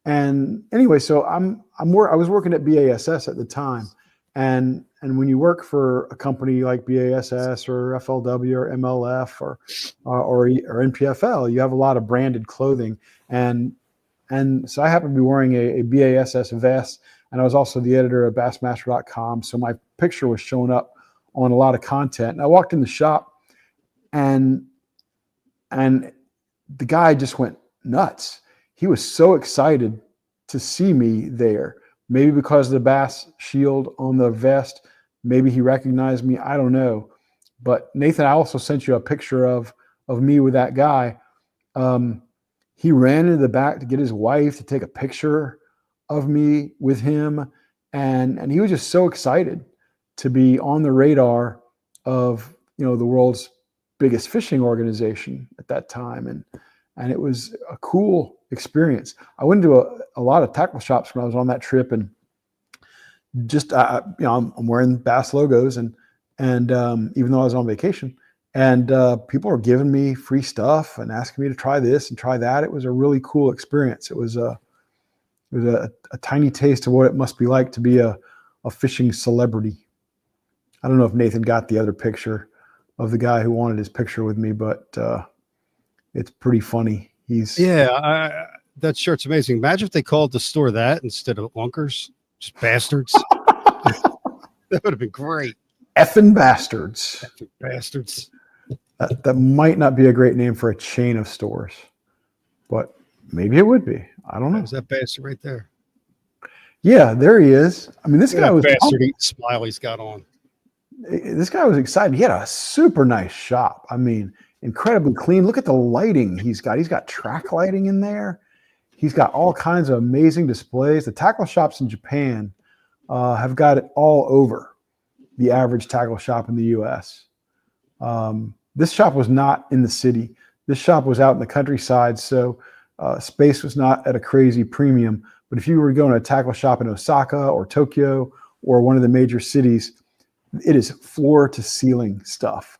And anyway, so I was working at BASS at the time, and when you work for a company like BASS or FLW or MLF or NPFL, you have a lot of branded clothing, and so I happened to be wearing a BASS vest, and I was also the editor of Bassmaster.com, so my picture was showing up on a lot of content. And I walked in the shop, and the guy just went nuts. He was so excited to see me there. Maybe because of the bass shield on the vest. Maybe he recognized me. I don't know. But Nathan, I also sent you a picture of me with that guy. He ran into the back to get his wife to take a picture of me with him. And he was just so excited to be on the radar of, the world's biggest fishing organization at that time. And it was a cool experience. I went to a lot of tackle shops when I was on that trip, and just I'm wearing Bass logos, and even though I was on vacation, and people are giving me free stuff and asking me to try this and try that. It was a really cool experience. It was a tiny taste of what it must be like to be a fishing celebrity. I don't know if Nathan got the other picture of the guy who wanted his picture with me, but it's pretty funny. That shirt's amazing. Imagine if they called the store that instead of Lunkers, just bastards. That would have been great. Effing bastards. Effing bastards. That might not be a great name for a chain of stores, but maybe it would be. I don't know. Is that bastard right there? Yeah, there he is. I mean, this guy was bastard smile he's got on. This guy was excited. He had a super nice shop. I mean, incredibly clean. Look at the lighting he's got. He's got track lighting in there. He's got all kinds of amazing displays. The tackle shops in Japan have got it all over the average tackle shop in the U.S. This shop was not in the city. This shop was out in the countryside, so space was not at a crazy premium. But if you were going to a tackle shop in Osaka or Tokyo or one of the major cities, it is floor to ceiling stuff.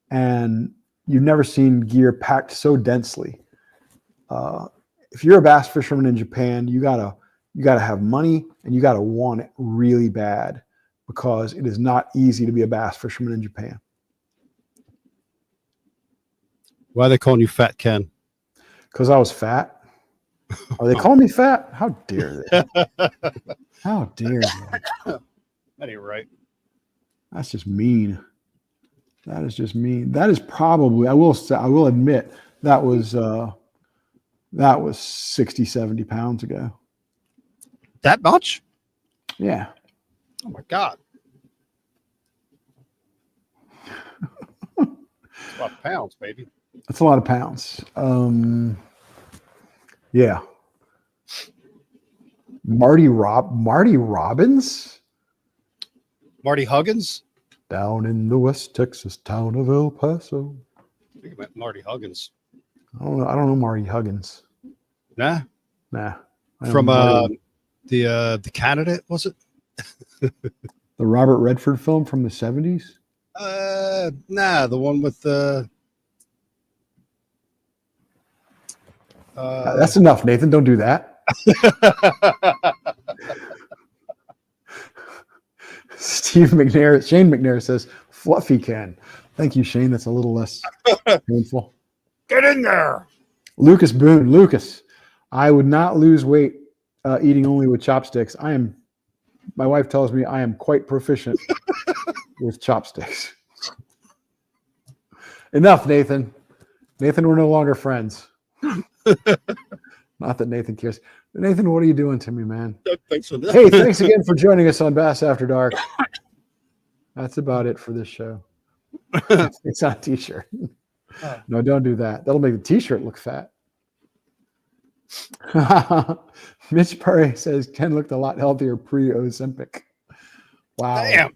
And you've never seen gear packed so densely. If you're a bass fisherman in Japan, you gotta have money and you gotta want it really bad, because it is not easy to be a bass fisherman in Japan. Why are they calling you Fat Ken? Because I was fat. Are they calling me fat? How dare they? How dare they? That ain't right. That's just mean. That is just mean. That is probably, I will admit, that was 60, 70 pounds ago. That much? Yeah. Oh my God. It's a lot of pounds, baby. That's a lot of pounds. Yeah. Marty Robbins? Marty Huggins? Down in the West Texas town of El Paso. I think about Marty Huggins. I don't know Marty Huggins. Nah. Nah. From the Candidate, was it? The Robert Redford film from the 70s? Nah, the one with the That's enough, Nathan. Don't do that. Shane McNair says, Fluffy Ken. Thank you, Shane. That's a little less painful. Get in there. Lucas Boone. Lucas, I would not lose weight eating only with chopsticks. My wife tells me I am quite proficient with chopsticks. Enough, Nathan. Nathan, we're no longer friends. Not that Nathan cares. Nathan, what are you doing to me, man? Thanks for that. Hey, thanks again for joining us on Bass After Dark. That's about it for this show. It's not a t-shirt. No, don't do that. That'll make the t-shirt look fat. Mitch Perry says Ken looked a lot healthier pre-Ozempic. Wow. Damn.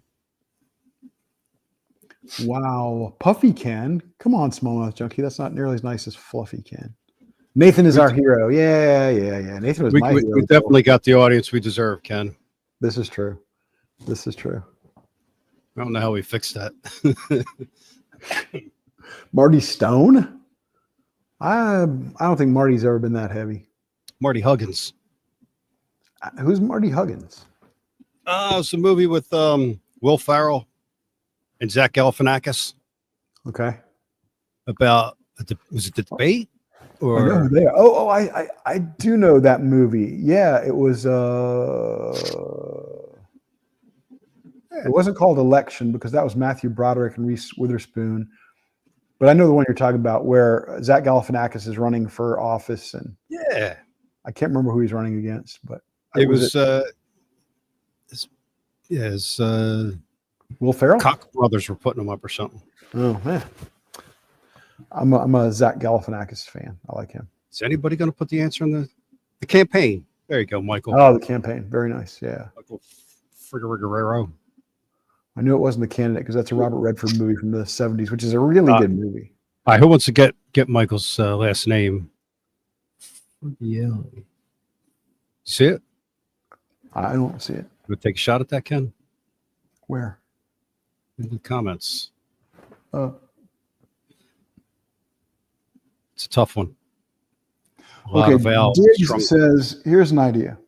Wow. Puffy Ken. Come on, Smallmouth Junkie. That's not nearly as nice as Fluffy Ken. Nathan is our hero. Yeah. Nathan was my hero. We definitely got the audience we deserve, Ken. This is true. I don't know how we fixed that. Marty Stone? I don't think Marty's ever been that heavy. Marty Huggins. Who's Marty Huggins? It's a movie with Will Ferrell and Zach Galifianakis. Okay. About was it the debate? Or I know they are. I do know that movie. Yeah, it was it wasn't called Election because that was Matthew Broderick and Reese Witherspoon. But I know the one you're talking about where Zach Galifianakis is running for office, and yeah, I can't remember who he's running against, but it was Will Ferrell. Koch brothers were putting him up or something. Oh man, I'm a Zach Galifianakis fan. I like him. Is anybody going to put the answer in the campaign? There you go, Michael. Oh, the campaign. Very nice. Yeah. Michael Guerrero. I knew it wasn't the Candidate because that's a Robert Redford movie from the 70s, which is a really good movie. All right, who wants to get Michael's last name? Yeah. See it? I don't see it. We'll take a shot at that, Ken? Where? In the comments. It's a tough one. Okay, Diggs says, here's an idea.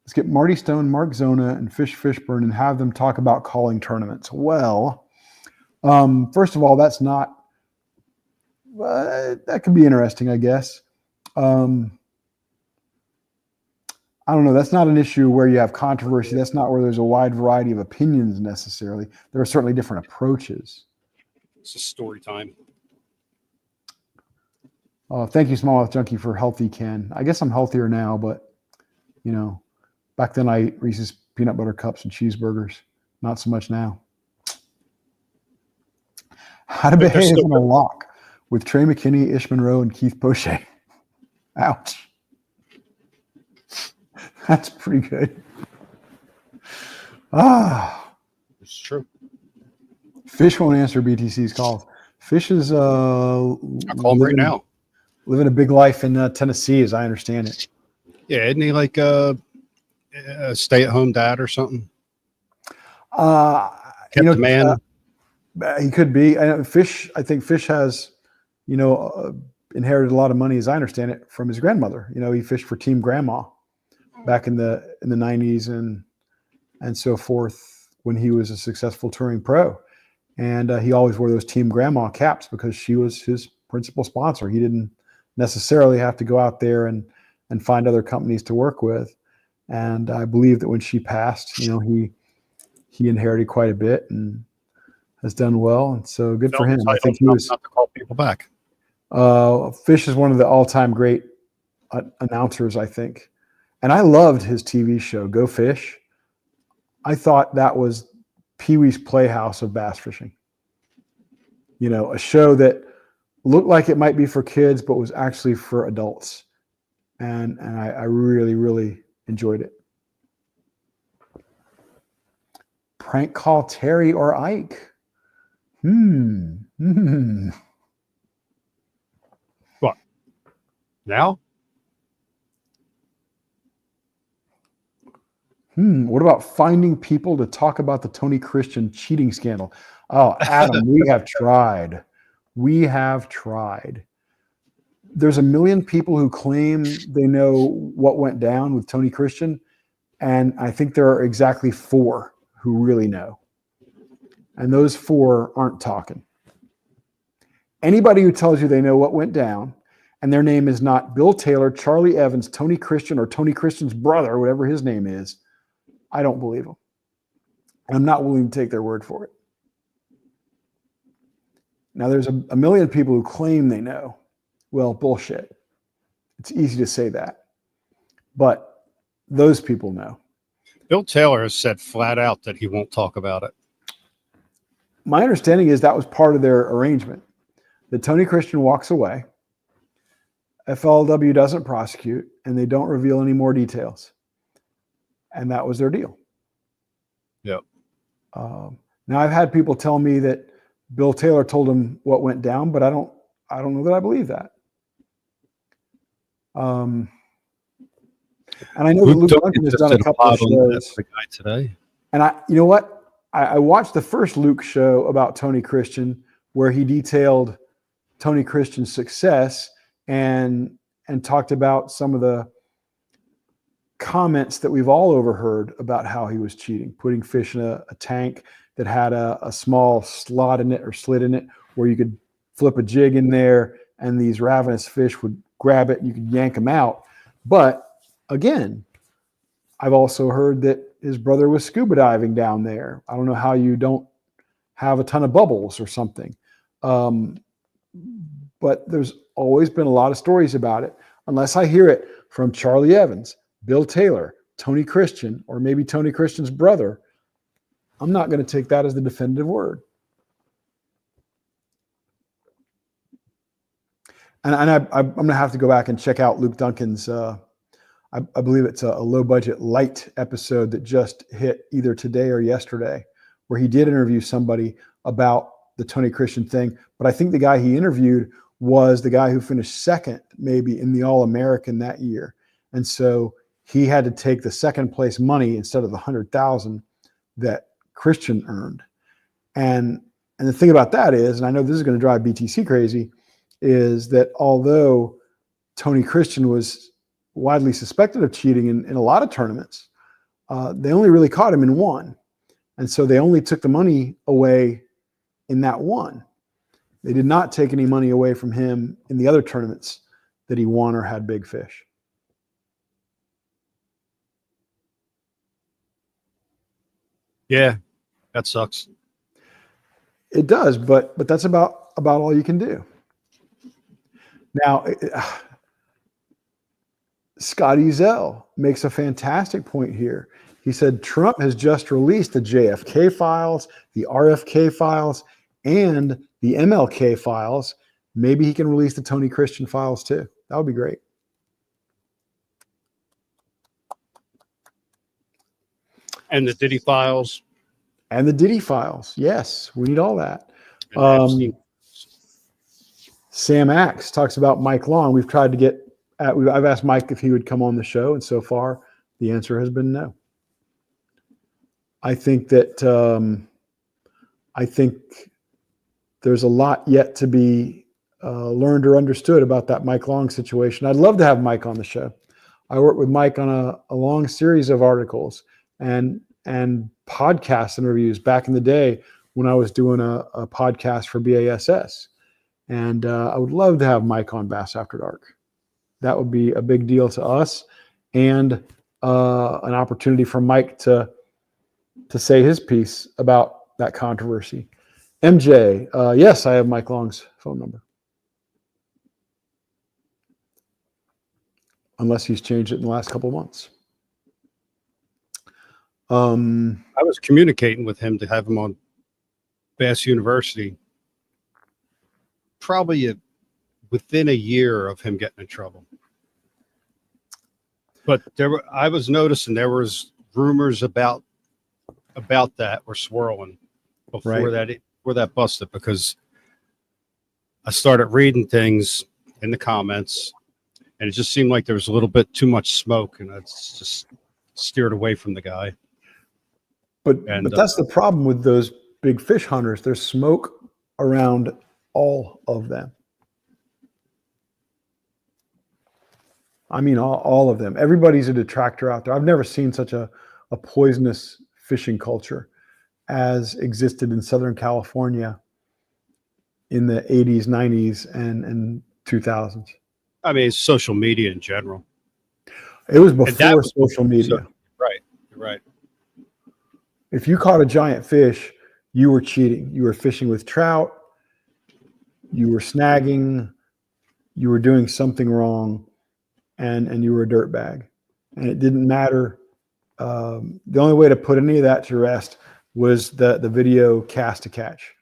Let's get Marty Stone, Mark Zona, and Fish Fishburne and have them talk about calling tournaments. Well, first of all, that's not that could be interesting, I guess. I don't know. That's not an issue where you have controversy. That's not where there's a wide variety of opinions necessarily. There are certainly different approaches. It's a story time. Thank you, Smallmouth Junkie, for healthy Ken. I guess I'm healthier now, but you know, back then I ate Reese's peanut butter cups and cheeseburgers. Not so much now. How to behave on a lock with Trey McKinney, Ish Monroe, and Keith Poche. Ouch. That's pretty good. It's true. Fish won't answer BTC's calls. Fish is I'll call him right now. Living a big life in Tennessee, as I understand it. Yeah, isn't he like a stay-at-home dad or something? Kept the man. He could be. I think Fish has inherited a lot of money, as I understand it, from his grandmother. He fished for Team Grandma back in the 90s and so forth when he was a successful touring pro. And he always wore those Team Grandma caps because she was his principal sponsor. He didn't necessarily have to go out there and find other companies to work with. And I believe that when she passed, he inherited quite a bit and has done well. And so good for him. I think he was not to call people back. Fish is one of the all-time great announcers, I think. And I loved his TV show, Go Fish. I thought that was Pee-wee's Playhouse of bass fishing. A show that looked like it might be for kids, but was actually for adults. And I really, really enjoyed it. Prank call Terry or Ike. What? Now? What about finding people to talk about the Tony Christian cheating scandal? Oh, Adam, we have tried. There's a million people who claim they know what went down with Tony Christian, and I think there are exactly 4 who really know. And those 4 aren't talking. Anybody who tells you they know what went down, and their name is not Bill Taylor, Charlie Evans, Tony Christian, or Tony Christian's brother, whatever his name is, I don't believe them. And I'm not willing to take their word for it. Now, there's a million people who claim they know. Well, bullshit. It's easy to say that. But those people know. Bill Taylor has said flat out that he won't talk about it. My understanding is that was part of their arrangement. That Tony Christian walks away, FLW doesn't prosecute, and they don't reveal any more details. And that was their deal. Yep. Now, I've had people tell me that Bill Taylor told him what went down, but I don't know that I believe that. And I know that Luke Duncan has done a couple of shows. The guy today. And you know what? I watched the first Luke show about Tony Christian, where he detailed Tony Christian's success and talked about some of the comments that we've all overheard about how he was cheating, putting fish in a tank that had a small slot in it or slit in it where you could flip a jig in there and these ravenous fish would grab it and you could yank them out. But again, I've also heard that his brother was scuba diving down there. I don't know how you don't have a ton of bubbles or something. But there's always been a lot of stories about it. Unless I hear it from Charlie Evans, Bill Taylor, Tony Christian, or maybe Tony Christian's brother, I'm not going to take that as the definitive word. And I'm going to have to go back and check out Luke Duncan's, I believe it's a low-budget light episode that just hit either today or yesterday, where he did interview somebody about the Tony Christian thing. But I think the guy he interviewed was the guy who finished second maybe in the All-American that year. And so he had to take the second place money instead of the $100,000 that Christian earned. And the thing about that is, and I know this is going to drive BTC crazy, is that although Tony Christian was widely suspected of cheating in a lot of tournaments, they only really caught him in one. And so they only took the money away in that one. They did not take any money away from him in the other tournaments that he won or had big fish. Yeah, that sucks. It does, but that's about all you can do. Now, Scotty Zell makes a fantastic point here. He said Trump has just released the JFK files, the RFK files, and the MLK files. Maybe he can release the Tony Christian files too. That would be great. And the Diddy files. And the Diddy files. Yes, we need all that. Sam Axe talks about Mike Long. We've tried to get I've asked Mike if he would come on the show, and so far the answer has been no. I think that I think there's a lot yet to be learned or understood about that Mike Long situation. I'd love to have Mike on the show. I worked with Mike on a long series of articles and podcast interviews back in the day when I was doing a podcast for BASS. And I would love to have Mike on Bass After Dark. That would be a big deal to us, and an opportunity for Mike to say his piece about that controversy. MJ, yes, I have Mike Long's phone number. Unless he's changed it in the last couple of months. I was communicating with him to have him on Bass University probably within a year of him getting in trouble. But I was noticing there was rumors about that were swirling before that busted, because I started reading things in the comments, and it just seemed like there was a little bit too much smoke, and it's just steered away from the guy. But that's the problem with those big fish hunters. There's smoke around all of them. I mean, all of them. Everybody's a detractor out there. I've never seen such a poisonous fishing culture as existed in Southern California in the 80s, 90s, and 2000s. I mean, it's social media in general. It was before social media. Right, right. If you caught a giant fish, you were cheating. You were fishing with trout. You were snagging. You were doing something wrong, and you were a dirtbag. And it didn't matter. The only way to put any of that to rest was the video cast to catch.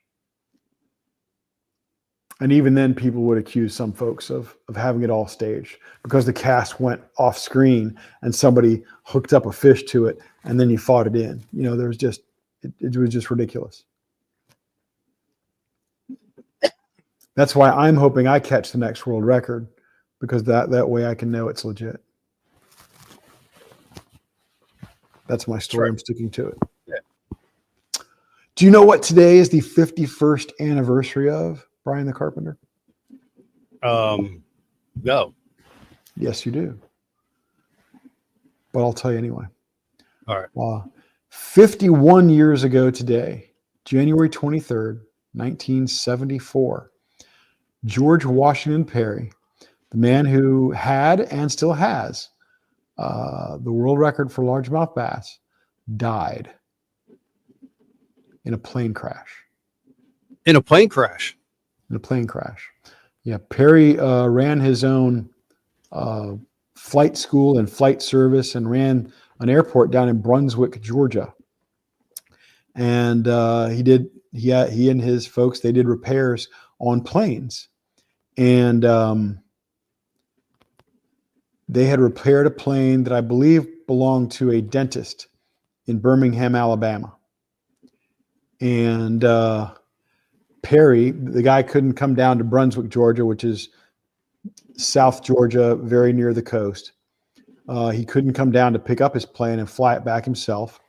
And even then, people would accuse some folks of having it all staged because the cast went off screen and somebody hooked up a fish to it and then you fought it in. You know, there was just, it was just ridiculous. That's why I'm hoping I catch the next world record, because that way I can know it's legit. That's my story. Right. I'm sticking to it. Yeah. Do you know what today is the 51st anniversary of Brian the Carpenter? No. Yes, you do. But I'll tell you anyway. All right. 51 years ago today, January 23rd, 1974, George Washington Perry, the man who had and still has the world record for largemouth bass, died in a plane crash. In a plane crash? In a plane crash. Yeah, Perry ran his own flight school and flight service and ran an airport down in Brunswick, Georgia. And he and his folks, they did repairs on planes. And they had repaired a plane that I believe belonged to a dentist in Birmingham, Alabama. And Perry, the guy, couldn't come down to Brunswick, Georgia, which is South Georgia, very near the coast. He couldn't come down to pick up his plane and fly it back himself.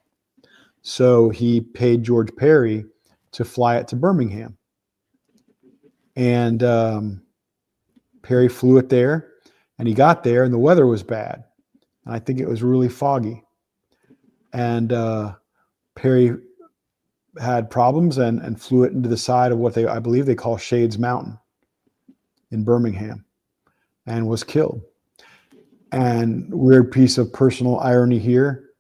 So he paid George Perry to fly it to Birmingham. And Perry flew it there, and he got there, and the weather was bad. And I think it was really foggy. And Perry had problems and flew it into the side of what I believe they call Shades Mountain in Birmingham, and was killed. And weird piece of personal irony here,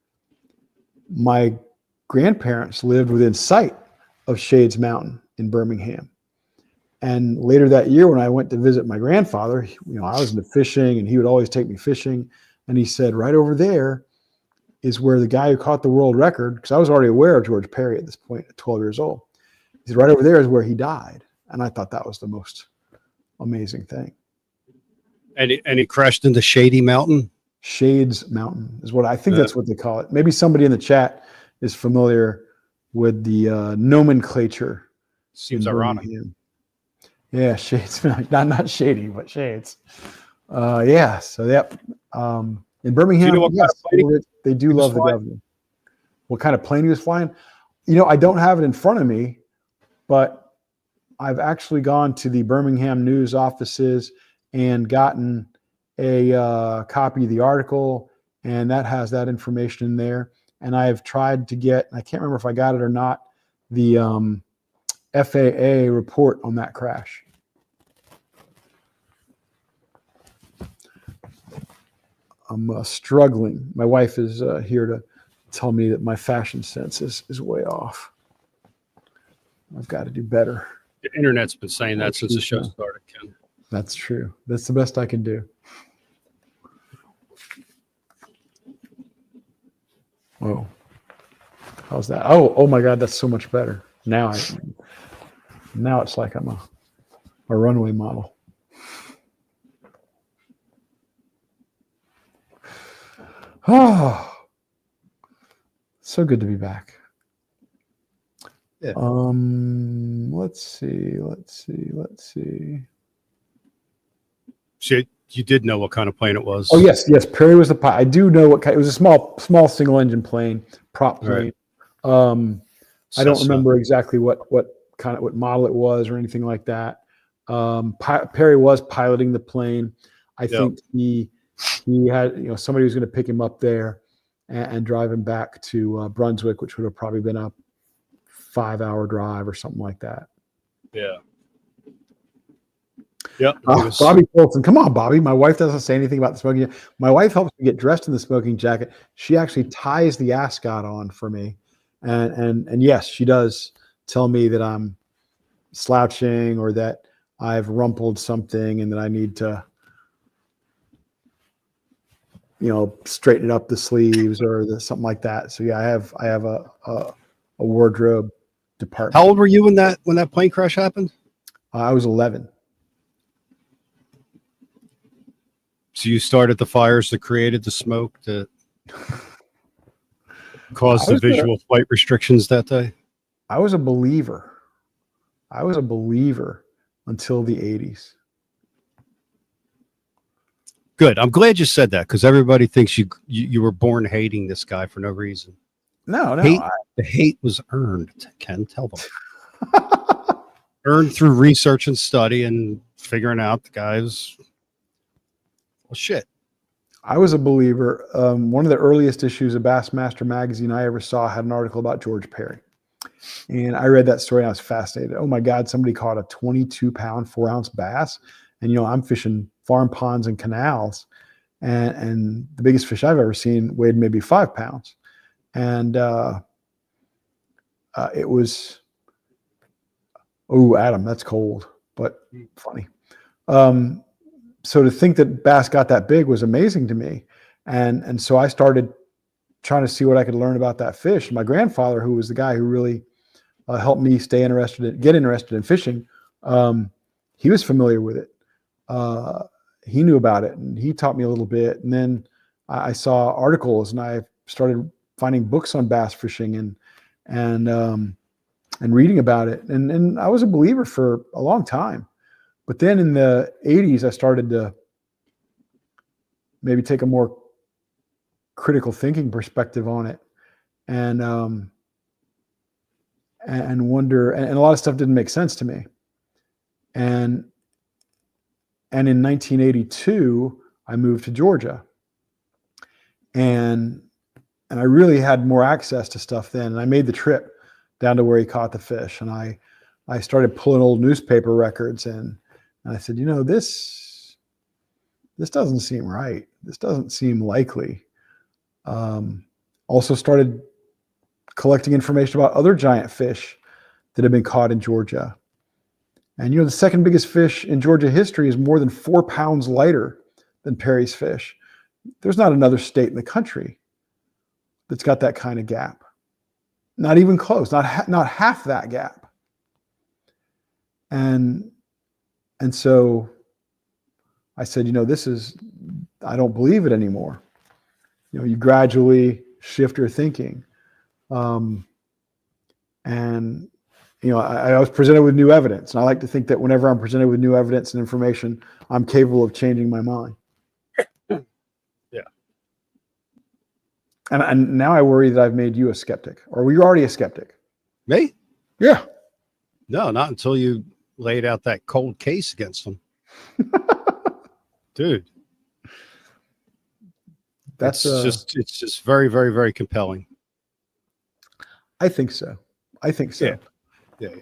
my grandparents lived within sight of Shades Mountain in Birmingham. And later that year, when I went to visit my grandfather, I was into fishing and he would always take me fishing. And he said, right over there is where the guy who caught the world record, because I was already aware of George Perry at this point at 12 years old. He said, right over there is where he died. And I thought that was the most amazing thing. And he crashed into Shady Mountain? Shades Mountain is what I think that's what they call it. Maybe somebody in the chat is familiar with the nomenclature. Seems ironic. Yeah, Shades Mountain. Not Shady, but Shades. Yeah, so yep. In Birmingham, yes, they do love the governor. What kind of plane he was flying? I don't have it in front of me, but I've actually gone to the Birmingham News offices and gotten a copy of the article, and that has that information in there. And I've tried to get, I can't remember if I got it or not, the FAA report on that crash. I'm struggling. My wife is here to tell me that my fashion sense is way off. I've got to do better. The internet's been saying that since the show started, Ken. That's true. That's the best I can do. Whoa. How's that? Oh my God, that's so much better. Now it's like I'm a runway model. Oh, so good to be back. Yeah. Let's see. So you did know what kind of plane it was. Oh yes. Perry was the pilot. I do know what kind. It was a small single engine plane, prop plane. Right. I don't remember exactly what model it was or anything like that. Perry was piloting the plane. I think he had, somebody was going to pick him up there and drive him back to Brunswick, which would have probably been a 5-hour drive or something like that. Yeah. Yep. Bobby Colton. Come on, Bobby. My wife doesn't say anything about the smoking jacket. My wife helps me get dressed in the smoking jacket. She actually ties the ascot on for me. And yes, she does tell me that I'm slouching or that I've rumpled something and that I need to, straighten up the sleeves or something like that. So yeah, I have a wardrobe department. How old were you when that plane crash happened? I was 11. So you started the fires that created the smoke that caused the visual flight restrictions that day? I was a believer. Until the 80s. Good. I'm glad you said that because everybody thinks you were born hating this guy for no reason. No. The hate was earned, Ken. Tell them. Earned through research and study and figuring out the guy's shit. I was a believer. One of the earliest issues of Bassmaster magazine I ever saw had an article about George Perry. And I read that story and I was fascinated. Oh my God, somebody caught a 22-pound, 4-ounce bass. And, I'm fishing farm ponds and canals. And the biggest fish I've ever seen weighed maybe 5 pounds. And it was, Adam, that's cold, but funny. So to think that bass got that big was amazing to me. And so I started trying to see what I could learn about that fish. My grandfather, who was the guy who really helped me get interested in fishing, he was familiar with it. He knew about it and he taught me a little bit. And then I saw articles and I started finding books on bass fishing and reading about it. And I was a believer for a long time. But then in the 80s, I started to maybe take a more critical thinking perspective on it and wonder, and a lot of stuff didn't make sense to me. And in 1982, I moved to Georgia and I really had more access to stuff then. And I made the trip down to where he caught the fish. And I started pulling old newspaper records and I said, this doesn't seem right. This doesn't seem likely. Also started collecting information about other giant fish that have been caught in Georgia. And, the second biggest fish in Georgia history is more than 4 pounds lighter than Perry's fish. There's not another state in the country that's got that kind of gap. Not even close, not half that gap. And so I said, I don't believe it anymore. You gradually shift your thinking. I was presented with new evidence. And I like to think that whenever I'm presented with new evidence and information, I'm capable of changing my mind. Yeah. And now I worry that I've made you a skeptic. Or were you already a skeptic? Me? Yeah. No, not until you laid out that cold case against him. Dude. That's it's just very, very, very compelling. I think so. Yeah. You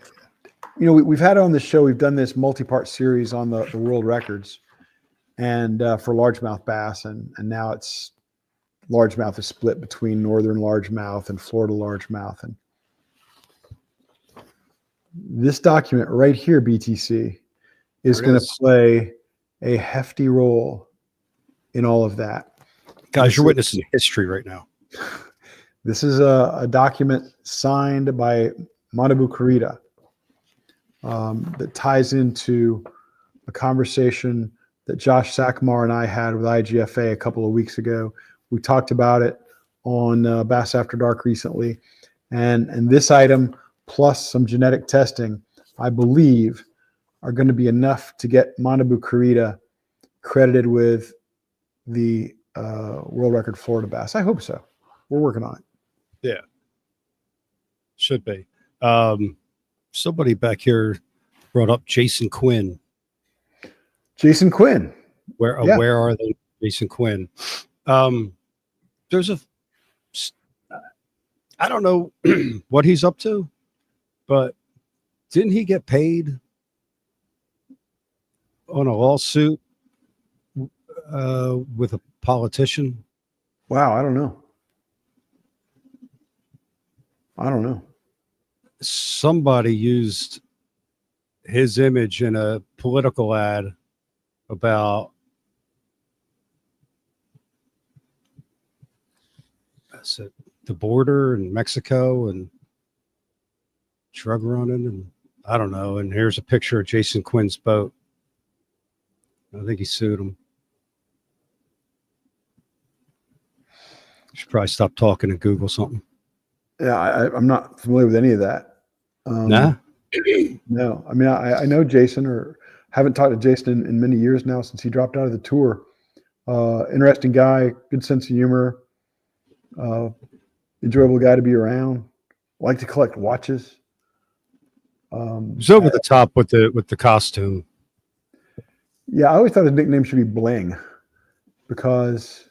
know, we've had on the show, we've done this multi-part series on the world records and for largemouth bass, and now it's largemouth is split between northern largemouth and Florida largemouth. And this document right here, BTC, is going to play a hefty role in all of that. Guys, you're witnessing history right now. This is a document signed by Manabu Kurita that ties into a conversation that Josh Sackmar and I had with IGFA a couple of weeks ago. We talked about it on Bass After Dark recently. And this item, plus some genetic testing, I believe, are going to be enough to get Manabu Kurita credited with the world record Florida bass. I hope so. We're working on it. Yeah. Should be. Somebody back here brought up Jason Quinn. Jason Quinn. Where are they? Jason Quinn. There's I don't know what he's up to, but didn't he get paid on a lawsuit with a politician? Wow, I don't know. Somebody used his image in a political ad about the border in Mexico and drug running, and I don't know. And here's a picture of Jason Quinn's boat. I think he sued him. Should probably stop talking and Google something. Yeah, I'm not familiar with any of that. Nah. No, I mean, I know Jason, or haven't talked to Jason in many years now since he dropped out of the tour. Interesting guy, good sense of humor, enjoyable guy to be around. Like to collect watches. He's over the top with the costume. Yeah, I always thought his nickname should be Bling, because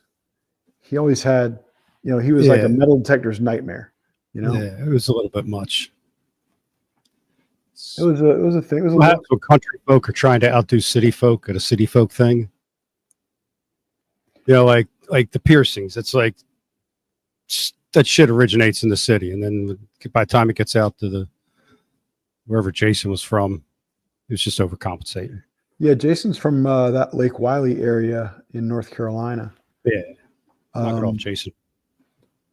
he always had, he was like a metal detector's nightmare. Yeah, it was a little bit much. It was a thing. It was what happens when country folk are trying to outdo city folk at a city folk thing? Like the piercings. It's like that shit originates in the city, and then by the time it gets out to wherever Jason was from, it was just overcompensating. Yeah, Jason's from that Lake Wiley area in North Carolina. Yeah, knock it off, Jason.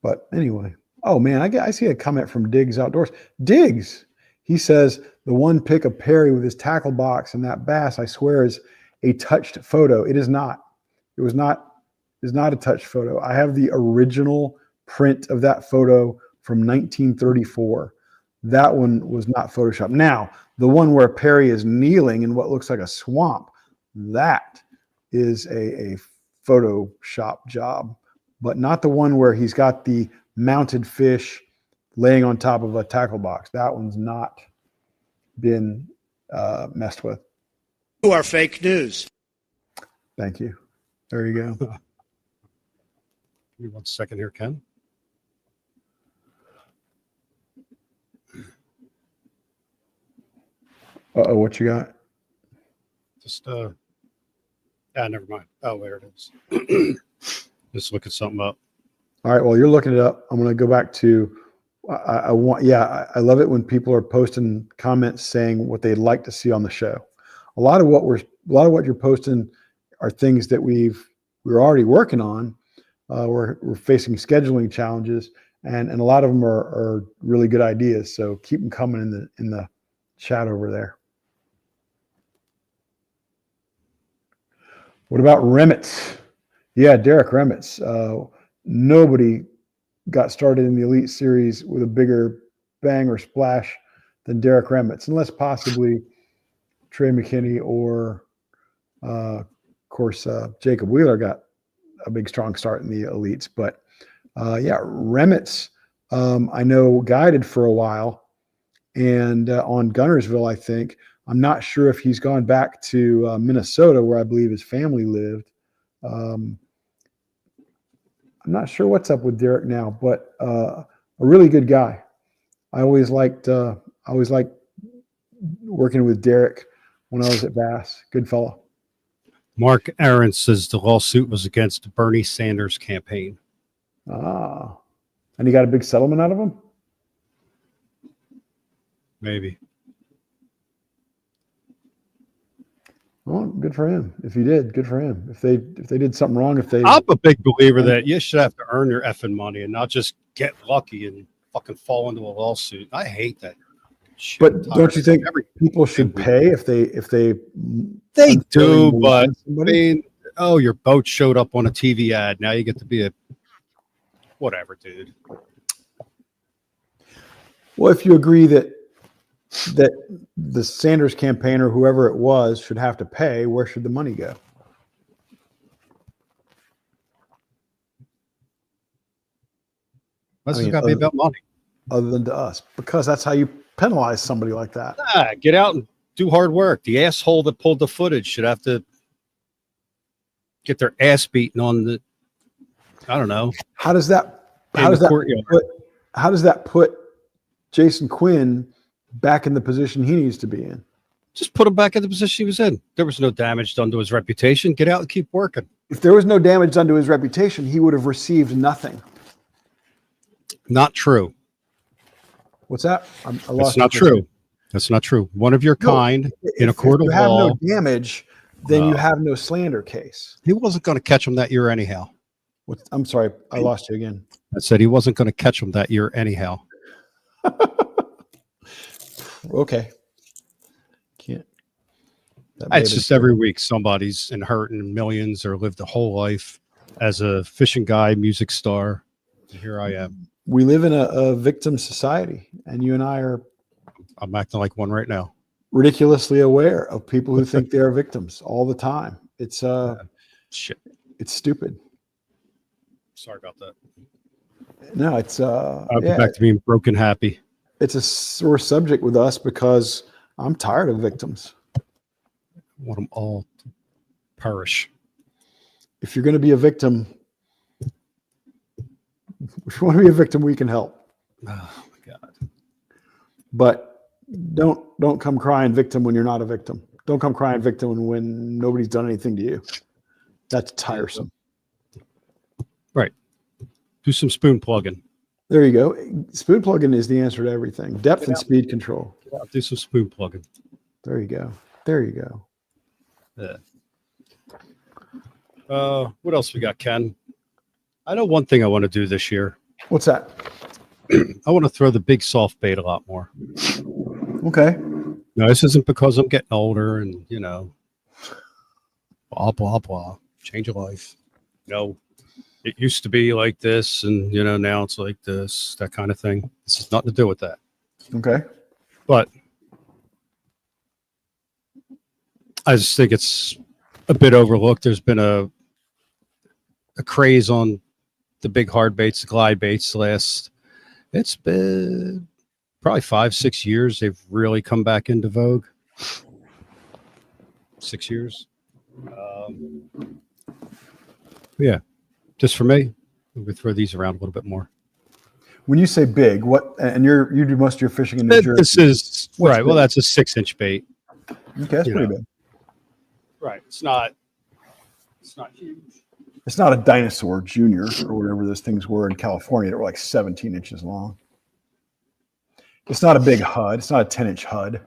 But anyway, oh man, I see a comment from Diggs Outdoors. Diggs, he says the one pic of Perry with his tackle box and that bass, I swear, is a touched photo. It is not. It is not a touched photo. I have the original print of that photo from 1934. That one was not Photoshopped. Now, the one where Perry is kneeling in what looks like a swamp, that is a Photoshop job, but not the one where he's got the mounted fish laying on top of a tackle box. That one's not been messed with. You are fake news. Thank you. There you go. Give me 1 second here, Ken. Uh-oh, what you got? Just never mind. Oh, there it is. Just looking something up. All right, well, you're looking it up. I'm going to go back to I love it when people are posting comments saying what they'd like to see on the show. A lot of what you're posting are things that we're already working on. We're facing scheduling challenges, and a lot of them are really good ideas. So keep them coming in the chat over there. What about Remitz? Yeah, Derek Remitz. Nobody got started in the Elite Series with a bigger bang or splash than Derek Remitz, unless possibly Trey McKinney or, of course, Jacob Wheeler got a big, strong start in the Elites. But, Remitz, I know, guided for a while, and on Gunnersville, I think. I'm not sure if he's gone back to Minnesota, where I believe his family lived. I'm not sure what's up with Derek now, but a really good guy. I always liked working with Derek when I was at Bass. Good fellow. Mark Aaron says the lawsuit was against the Bernie Sanders campaign. Ah, and he got a big settlement out of him? Maybe. Well, good for him. If he did, good for him. If they did something wrong, I'm a big believer that you should have to earn your effing money and not just get lucky and fucking fall into a lawsuit. I hate that shit. But don't you think people should pay if they They do, unfairly but malign I somebody? mean, oh, your boat showed up on a TV ad. Now you get to be a whatever, dude. Well, if you agree that the Sanders campaign or whoever it was should have to pay, where should the money go? What's I mean, got to be about money? Other than to us, because that's how you penalize somebody like that. Get out and do hard work. The asshole that pulled the footage should have to get their ass beaten on the, I don't know. How does that put Jason Quinn back in the position he needs to be in? Just put him back in the position he was in. There was no damage done to his reputation. Get out and keep working. If there was no damage done to his reputation, he would have received nothing. Not true. What's that? That's not true. That's not true. One of your kind in a court of law. If you have no damage, then you have no slander case. He wasn't going to catch him that year anyhow. I'm sorry, I lost you again. I said he wasn't going to catch him that year anyhow. Okay. Can't. It's just every week somebody's inheriting millions or lived a whole life as a fishing guy, music star. Here I am. We live in a victim society, and you and I are. I'm acting like one right now. Ridiculously aware of people who think they are victims all the time. It's shit. It's stupid. Sorry about that. No, it's I'll go back to being broken happy. It's a sore subject with us because I'm tired of victims. I want them all to perish. If you're going to be a victim, if you want to be a victim, we can help. Oh my God. But don't come crying victim when you're not a victim. Don't come crying victim when nobody's done anything to you. That's tiresome. Right. Do some spoon plugging. There you go. Spoon plugging is the answer to everything. Depth and speed control. Do some spoon plugging. There you go. There you go. Yeah. What else we got, Ken? I know one thing I want to do this year. What's that? I want to throw the big soft bait a lot more. Okay. No, this isn't because I'm getting older and, blah, blah, blah. Change of life. No, it used to be like this and, now it's like this, that kind of thing. This has nothing to do with that. Okay. But I just think it's a bit overlooked. There's been a craze on the big hard baits, the glide baits it's been probably 5-6 years. They've really come back into vogue. 6 years. Yeah, just for me, we could throw these around a little bit more. When you say big, what? And you do most of your fishing in New Jersey. This is What's right. big? Well, that's a 6-inch bait. Okay, that's pretty big. Right. It's not huge. It's not a dinosaur junior or whatever those things were in California that were like 17 inches long. It's not a big HUD. It's not a 10-inch HUD.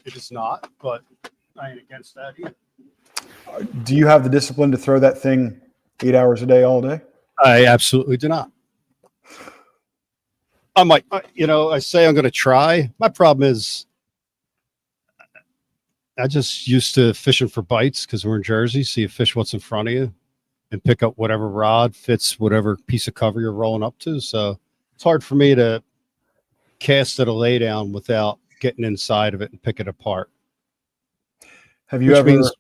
It is not, but I ain't against that either. Do you have the discipline to throw that thing 8 hours a day, all day? I absolutely do not. I'm like, I say I'm going to try. My problem is I just used to fishing for bites because we're in Jersey. So you fish what's in front of you and pick up whatever rod fits whatever piece of cover you're rolling up to. So it's hard for me to cast at a lay down without getting inside of it and pick it apart. Have you Which ever means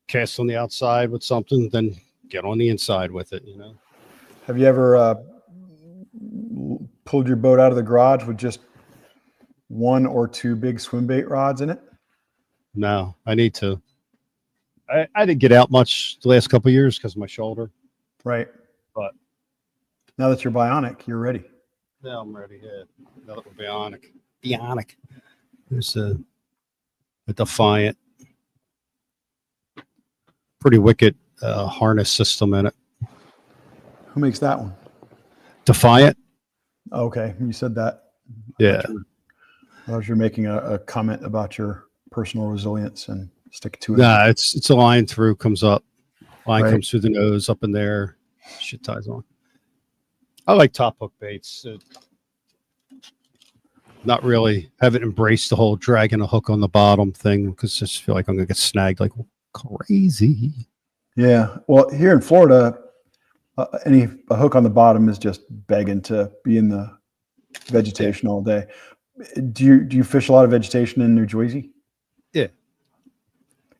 cast on the outside with something, then get on the inside with it, Have you ever pulled your boat out of the garage with just 1 or 2 big swim bait rods in it? No, I need to. I didn't get out much the last couple of years because of my shoulder. Right. But now that you're bionic, you're ready. now I'm ready. Yeah. Now that we're bionic. Bionic. There's a Defiant. Pretty wicked harness system in it. Who makes that one? Defiant. Okay, you said that. Yeah. I thought you were making a comment about your personal resilience and stick to it. Nah, it's a line through, comes up. Line Right. comes through the nose, up in there. Shit ties on. I like top hook baits. Not really. Haven't embraced the whole dragging a hook on the bottom thing because I just feel like I'm gonna get snagged like crazy. Yeah. Well, here in Florida, a hook on the bottom is just begging to be in the vegetation all day. Do you fish a lot of vegetation in New Jersey? Yeah.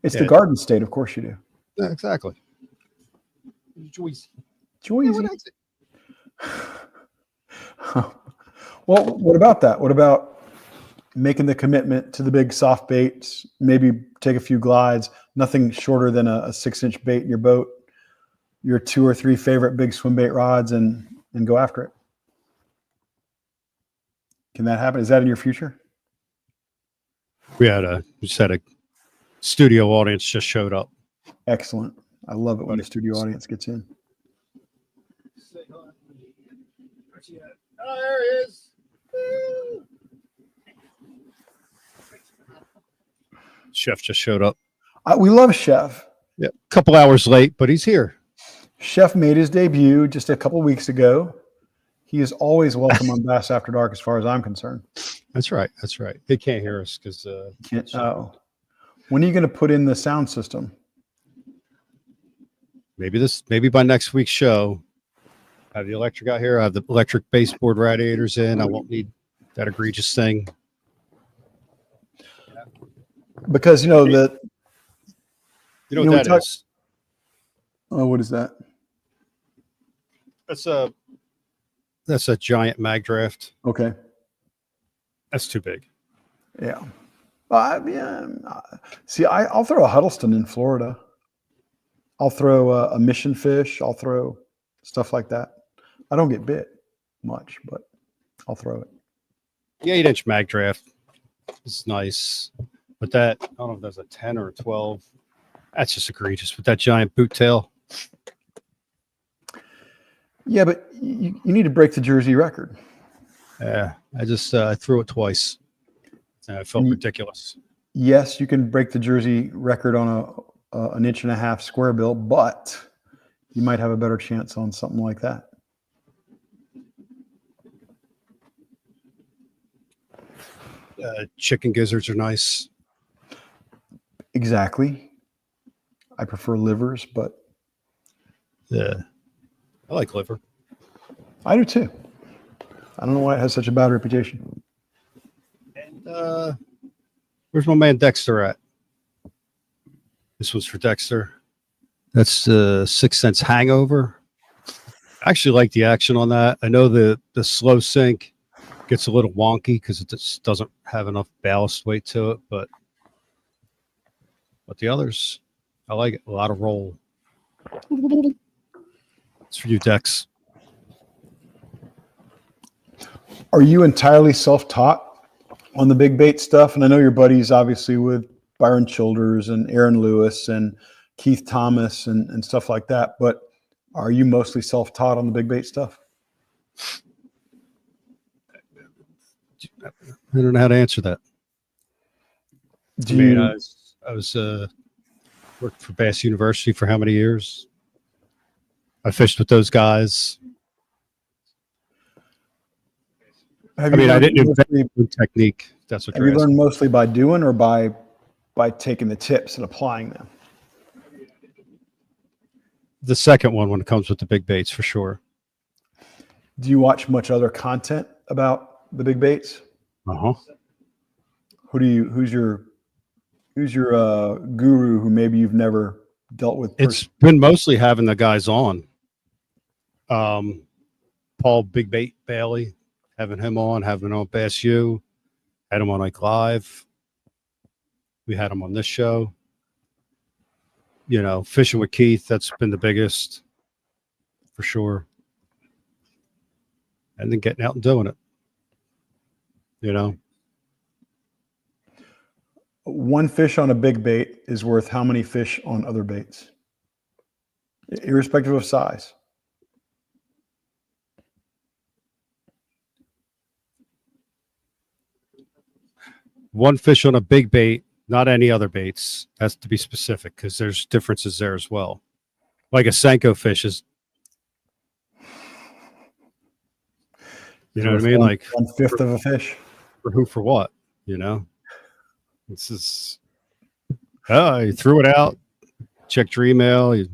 It's Yeah. the garden state, of course you do. Yeah, exactly. Joyce. Jersey. Well, what about that? What about making the commitment to the big soft baits? Maybe take a few glides, nothing shorter than a 6-inch bait in your boat, your 2 or 3 favorite big swim bait rods, and go after it. Can that happen? Is that in your future? We just had a studio audience just showed up. Excellent. I love it when the studio audience gets in. Oh, there he is. Chef just showed up. We love Chef. Yeah, a couple hours late, but he's here. Chef made his debut just a couple weeks ago. He is always welcome on Bass After Dark, as far as I'm concerned. That's right. That's right. He can't hear us because. When are you going to put in the sound system? Maybe by next week's show. Have the electric out here. I have the electric baseboard radiators in. I won't need that egregious thing. Because You know what that is? Oh, what is that? That's a giant mag draft. Okay. That's too big. Yeah. See, I'll throw a Huddleston in Florida. I'll throw a mission fish. I'll throw stuff like that. I don't get bit much, but I'll throw it. The 8-inch mag draft is nice, but that, I don't know if that's a 10 or a 12. That's just egregious with that giant boot tail. Yeah, but you need to break the Jersey record. Yeah, I threw it twice. And it felt ridiculous. Yes, you can break the Jersey record on an 1.5 inch square bill, but you might have a better chance on something like that. Chicken gizzards are nice. Exactly. I prefer livers, but Yeah, I like liver. I do too. I don't know why it has such a bad reputation. And where's my man Dexter at? This was for Dexter. That's the 6 Sense Hangover. I actually like the action on that. I know the slow sink gets a little wonky because it just doesn't have enough ballast weight to it, but the others, I like it. A lot of roll. It's for you, Dex. Are you entirely self-taught on the big bait stuff? And I know your buddies, obviously, with Byron Childers and Aaron Lewis and Keith Thomas and stuff like that. But are you mostly self-taught on the big bait stuff? I don't know how to answer that. I was worked for Bass University for how many years? I fished with those guys. I didn't invent technique. That's what have you learned mostly by doing or by taking the tips and applying them? The second one when it comes with the big baits, for sure. Do you watch much other content about the big baits? Who's your guru who maybe you've never dealt with? It's been mostly having the guys on. Paul Big Bait Bailey, having him on Bass U, Had him on like live. We had him on this show. You know, fishing with Keith, that's been the biggest for sure. And then getting out and doing it. You know, One fish on a big bait is worth how many fish on other baits, irrespective of size? one fish on a big bait, not any other baits. Has to be specific because there's differences there as well. Like a Senko fish is, you know what I mean? Like 1/5 of a fish. for who, for what, you know? This is, oh, you threw it out, checked your email, you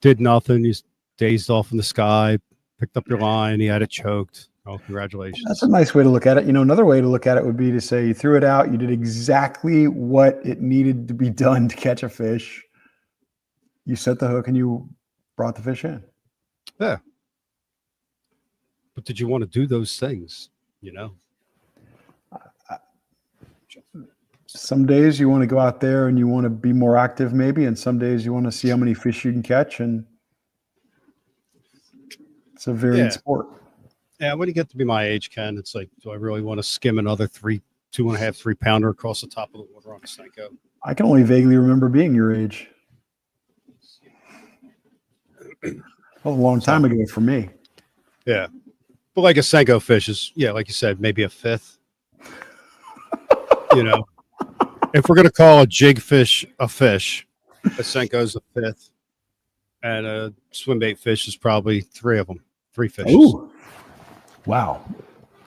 did nothing, you dazed off in the sky, picked up your line, he had it choked. Oh, congratulations. That's a nice way to look at it. You know, another way to look at it would be to say you threw it out, you did exactly what it needed to be done to catch a fish. You set the hook and you brought the fish in. Yeah. But did you want to do those things, you know? Some days you want to go out there and you want to be more active maybe, and some days you want to see how many fish you can catch, and it's a varied sport. Yeah, when you get to be my age, Ken, it's like, do I really want to skim another 2.5, 3 pounder across the top of the water on a Senko? I can only vaguely remember being your age. A long time ago for me. Yeah. But like a Senko fish is, yeah, like you said, maybe a 5th. You know, if we're going to call a jig fish a fish, a Senko's a 5th, and a swimbait fish is probably 3 of them, 3 fishes. Ooh. Wow.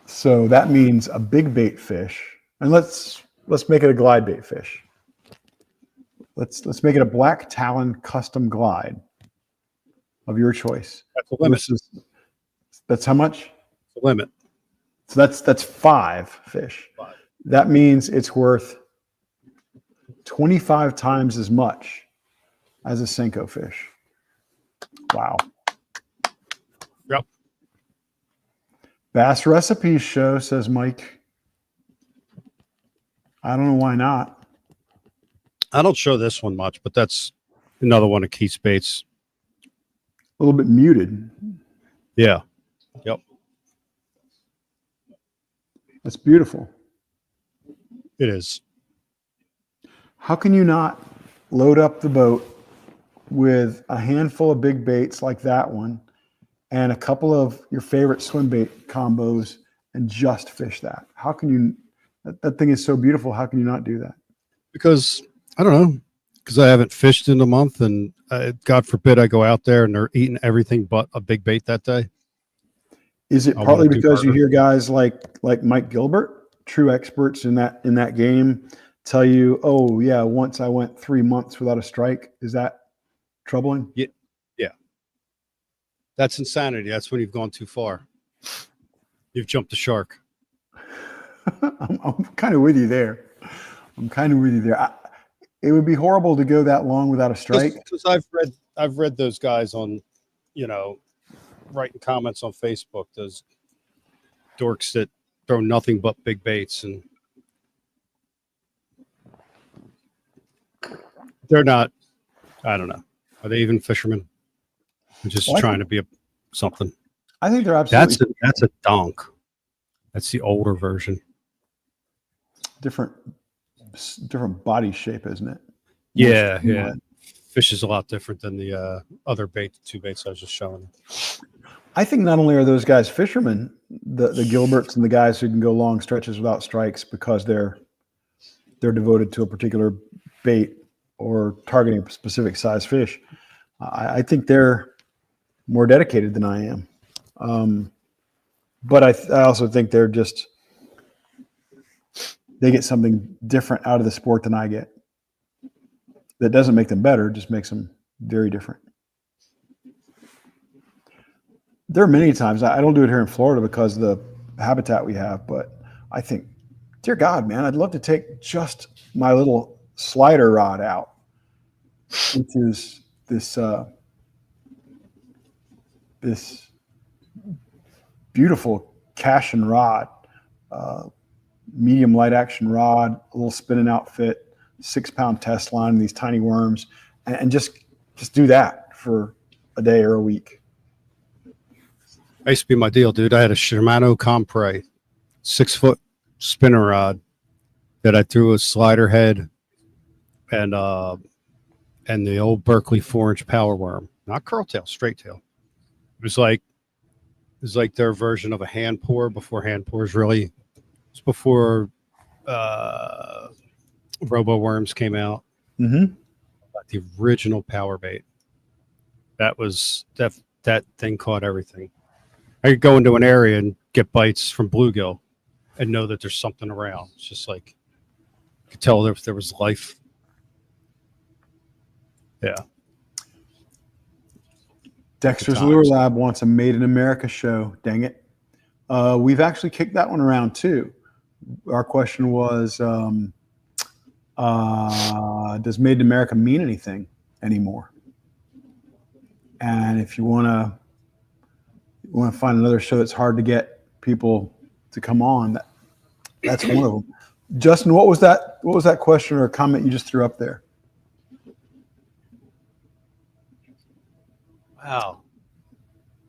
So that means a big bait fish, and let's make it a glide bait fish. Let's make it a black talon custom glide of your choice. That's the limit. That's how much? The limit. So that's 5 fish. 5. That means it's worth 25 times as much as a Senko fish. Wow. Yep. Bass Recipes Show, says Mike. I don't know why not. I don't show this one much, but that's another one of Keith's baits. A little bit muted. Yeah. Yep. That's beautiful. It is. How can you not load up the boat with a handful of big baits like that one and a couple of your favorite swim bait combos and just fish that? How can you? That thing is so beautiful. How can you not do that? Because I don't know. Because I haven't fished in a month, and God forbid I go out there and they're eating everything but a big bait that day. Is it partly because you hear guys like Mike Gilbert, true experts in that game, tell you, oh yeah, once I went 3 months without a strike? Is that troubling? Yeah. That's insanity. That's when you've gone too far. You've jumped the shark. I'm kind of with you there. It would be horrible to go that long without a strike. Because I've read those guys on, you know, writing comments on Facebook, those dorks that throw nothing but big baits, and they're not, I don't know. Are they even fishermen? They're just trying to be something. I think they're absolutely. That's a donk. That's the older version. Different body shape, isn't it? Yeah. Fish is a lot different than the other two baits I was just showing. I think not only are those guys fishermen, the Gilberts and the guys who can go long stretches without strikes because they're devoted to a particular bait or targeting a specific size fish. I think they're more dedicated than I am. But I also think they get something different out of the sport than I get. That doesn't make them better, just makes them very different. There are many times, I don't do it here in Florida because of the habitat we have, but I think, dear God, man, I'd love to take just my little slider rod out, which is this beautiful Cashin rod, medium light action rod, a little spinning outfit, 6-pound test line, these tiny worms, and just do that for a day or a week. That used to be my deal, dude. I had a Shimano Compre 6-foot spinner rod that I threw a slider head and the old Berkeley 4-inch power worm, not curl tail, straight tail. It was like their version of a hand pour before hand pours really. It's before Robo Worms came out. Mm-hmm. The original power bait. That thing caught everything. I could go into an area and get bites from bluegill and know that there's something around. It's just like you could tell if there was life. Yeah. Dexter's Lure Lab wants a Made in America show. Dang it. We've actually kicked that one around too. Our question was, does Made in America mean anything anymore? And if you want to find another show that's hard to get people to come on, that's one of them. Justin, what was that question or comment you just threw up there? Wow.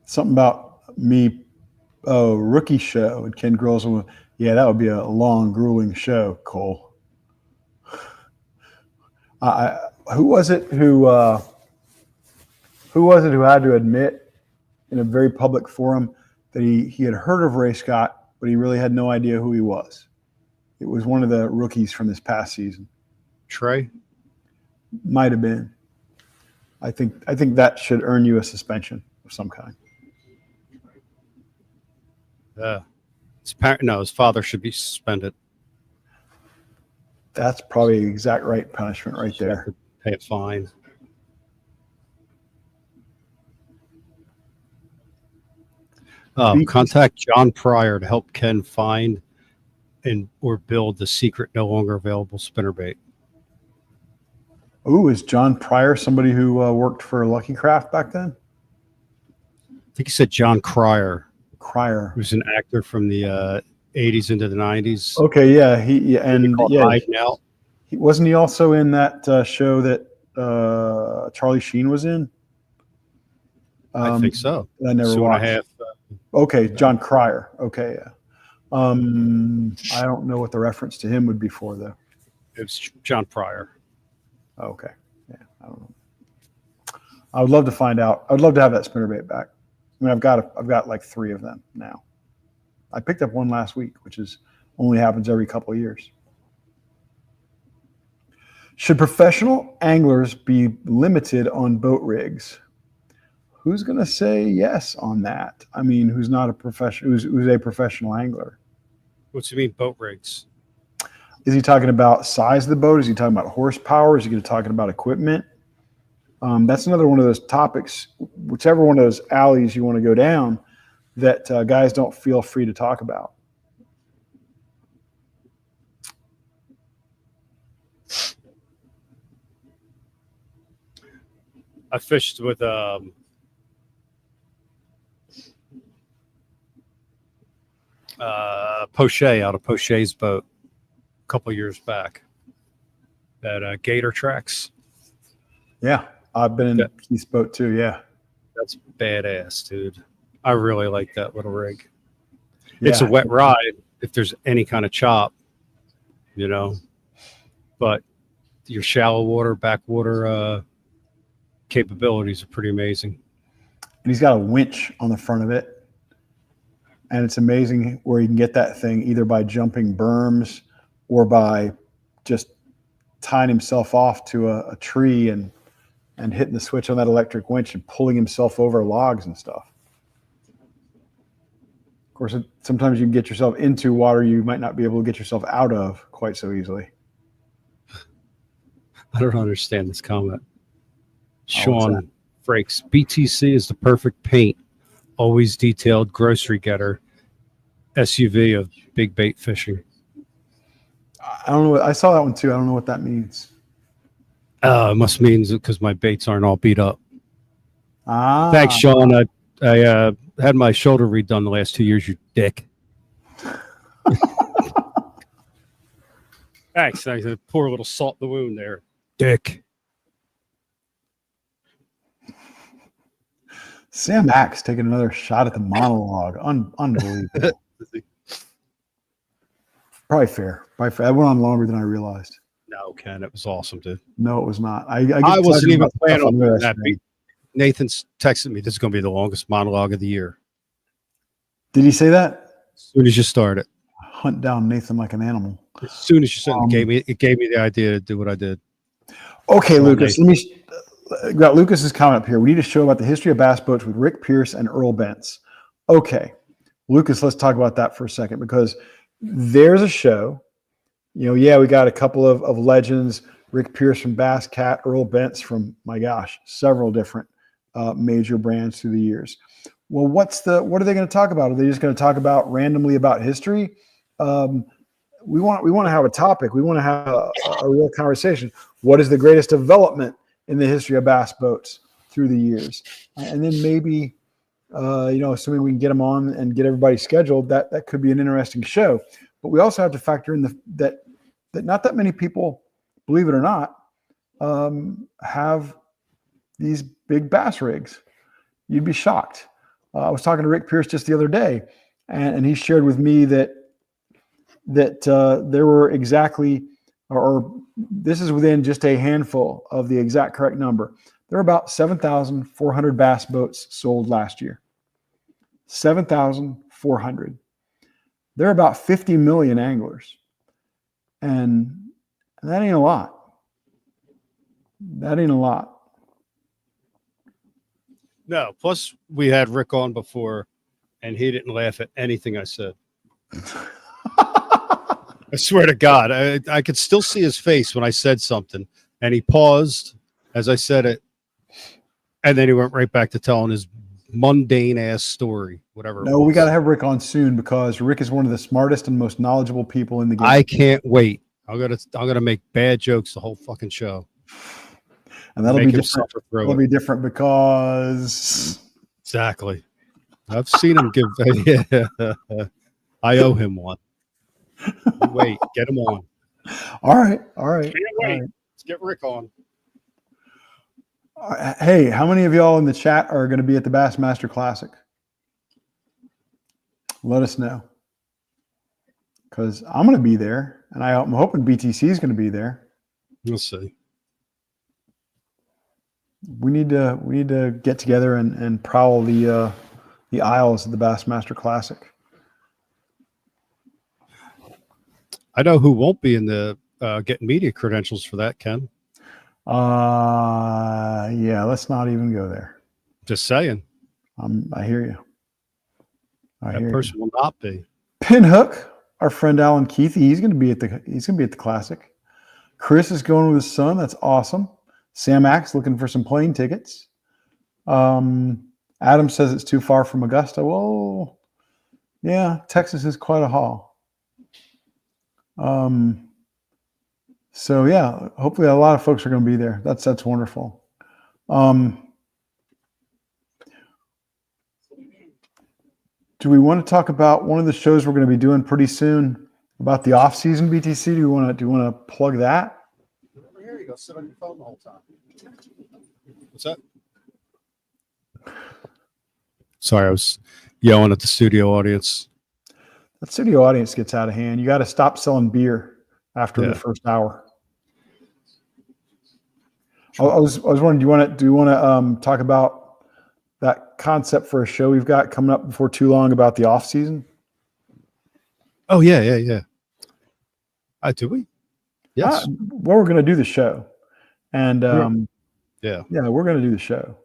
Something about me, rookie show, and Ken Gross. Yeah, that would be a long, grueling show, Cole. Who was it who had to admit in a very public forum that he had heard of Ray Scott, but he really had no idea who he was? It was one of the rookies from this past season. Trey? Might have been. I think that should earn you a suspension of some kind. His father should be suspended. That's probably the exact right punishment right there. Pay a fine. Contact John Pryor to help Ken find or build the secret no longer available spinnerbait. Ooh, is John Pryor somebody who worked for Lucky Craft back then? I think he said John Cryer. Cryer. He was an actor from the 80s into the 90s. Okay, yeah. Wasn't he also in that show that Charlie Sheen was in? I think so. I never watched. Okay, John Cryer. Okay, yeah. I don't know what the reference to him would be for, though. It was John Pryor. Okay. Yeah, I don't know. I would love to find out. I would love to have that spinnerbait back. I mean, I've got like 3 of them now. I picked up one last week, which only happens every couple of years. Should professional anglers be limited on boat rigs? Who's going to say yes on that? I mean, who's not a professional? Who's a professional angler? What's he mean, boat rigs? Is he talking about size of the boat? Is he talking about horsepower? Is he going to talking about equipment? That's another one of those topics, whichever one of those alleys you want to go down, that guys don't feel free to talk about. I fished with Poche out of Poche's boat a couple years back at Gator Tracks. Yeah, I've been in Keith's boat too. Yeah, that's badass, dude. I really like that little rig. Yeah. It's a wet ride if there's any kind of chop, but your shallow water, backwater capabilities are pretty amazing. And he's got a winch on the front of it. And it's amazing where you can get that thing either by jumping berms or by just tying himself off to a tree and hitting the switch on that electric winch and pulling himself over logs and stuff. Of course, sometimes you can get yourself into water you might not be able to get yourself out of quite so easily. I don't understand this comment. Sean Frakes, BTC is the perfect paint. Always detailed grocery getter SUV of big bait fishing. I don't know. I saw that one too. I don't know what that means. It must mean because my baits aren't all beat up. Thanks, Sean. I had my shoulder redone the last 2 years, you dick. Thanks. Pour a little salt in the wound there, Dick. Sam Axe taking another shot at the monologue. Unbelievable. Probably fair. That went on longer than I realized. No, Ken, it was awesome, dude. No, it was not. I wasn't even planning on doing that. that. Nathan's texted me. This is going to be the longest monologue of the year. Did he say that? As soon as you start it. Hunt down Nathan like an animal. As soon as you said it gave me the idea to do what I did. Okay, Lucas. Let me got Lucas's comment up here. We need a show about the history of bass boats with Rick Pierce and Earl Bentz. Okay, Lucas, let's talk about that for a second, because there's a show. We got a couple of legends: Rick Pierce from Bass Cat, Earl Bentz from, my gosh, several different major brands through the years. Well, what are they going to talk about? Are they just going to talk about randomly about history? We want to have a topic. We want to have a real conversation. What is the greatest development in the history of bass boats through the years? And then maybe, assuming we can get them on and get everybody scheduled, that could be an interesting show. But we also have to factor in that not that many people, believe it or not, have these big bass rigs. You'd be shocked. I was talking to Rick Pierce just the other day, and he shared with me that there were exactly, or this is within just a handful of the exact correct number. There were about 7,400 bass boats sold last year. 7,400. There are about 50 million anglers. And that ain't a lot. That ain't a lot. No, plus we had Rick on before, and he didn't laugh at anything I said. I swear to God, I could still see his face when I said something, and he paused as I said it, and then he went right back to telling his mundane ass story, whatever. No, we got to have Rick on soon, because Rick is one of the smartest and most knowledgeable people in the game. I can't wait. I'm gonna make bad jokes the whole fucking show, and that'll be different. That'll be different because exactly. I've seen him give. I owe him one. Wait, get him on. All right. Can't wait. Right. Let's get Rick on. Hey, how many of y'all in the chat are going to be at the Bassmaster Classic? Let us know, because I'm going to be there, and I'm hoping BTC is going to be there. We'll see. We need to get together and prowl the aisles of the Bassmaster Classic. I know who won't be in the getting media credentials for that, Ken. Yeah, let's not even go there. Just saying. I hear you. That person will not be. Pinhook, our friend Alan Keith, he's going to be at the Classic. Chris is going with his son. That's awesome. Sam Axe looking for some plane tickets. Adam says it's too far from Augusta. Well, yeah, Texas is quite a haul. So yeah, hopefully a lot of folks are going to be there. That's wonderful. Do we want to talk about one of the shows we're going to be doing pretty soon about the off-season BTC? Do you want to plug that? Over here, you go sit on your phone the whole time. What's that? Sorry, I was yelling at the studio audience. That studio audience gets out of hand. You got to stop selling beer after the first hour. I was wondering, do you want to talk about that concept for a show we've got coming up before too long about the off season? Oh yeah. Do we? Yes. Well, we're going to do the show, and we're going to do the show.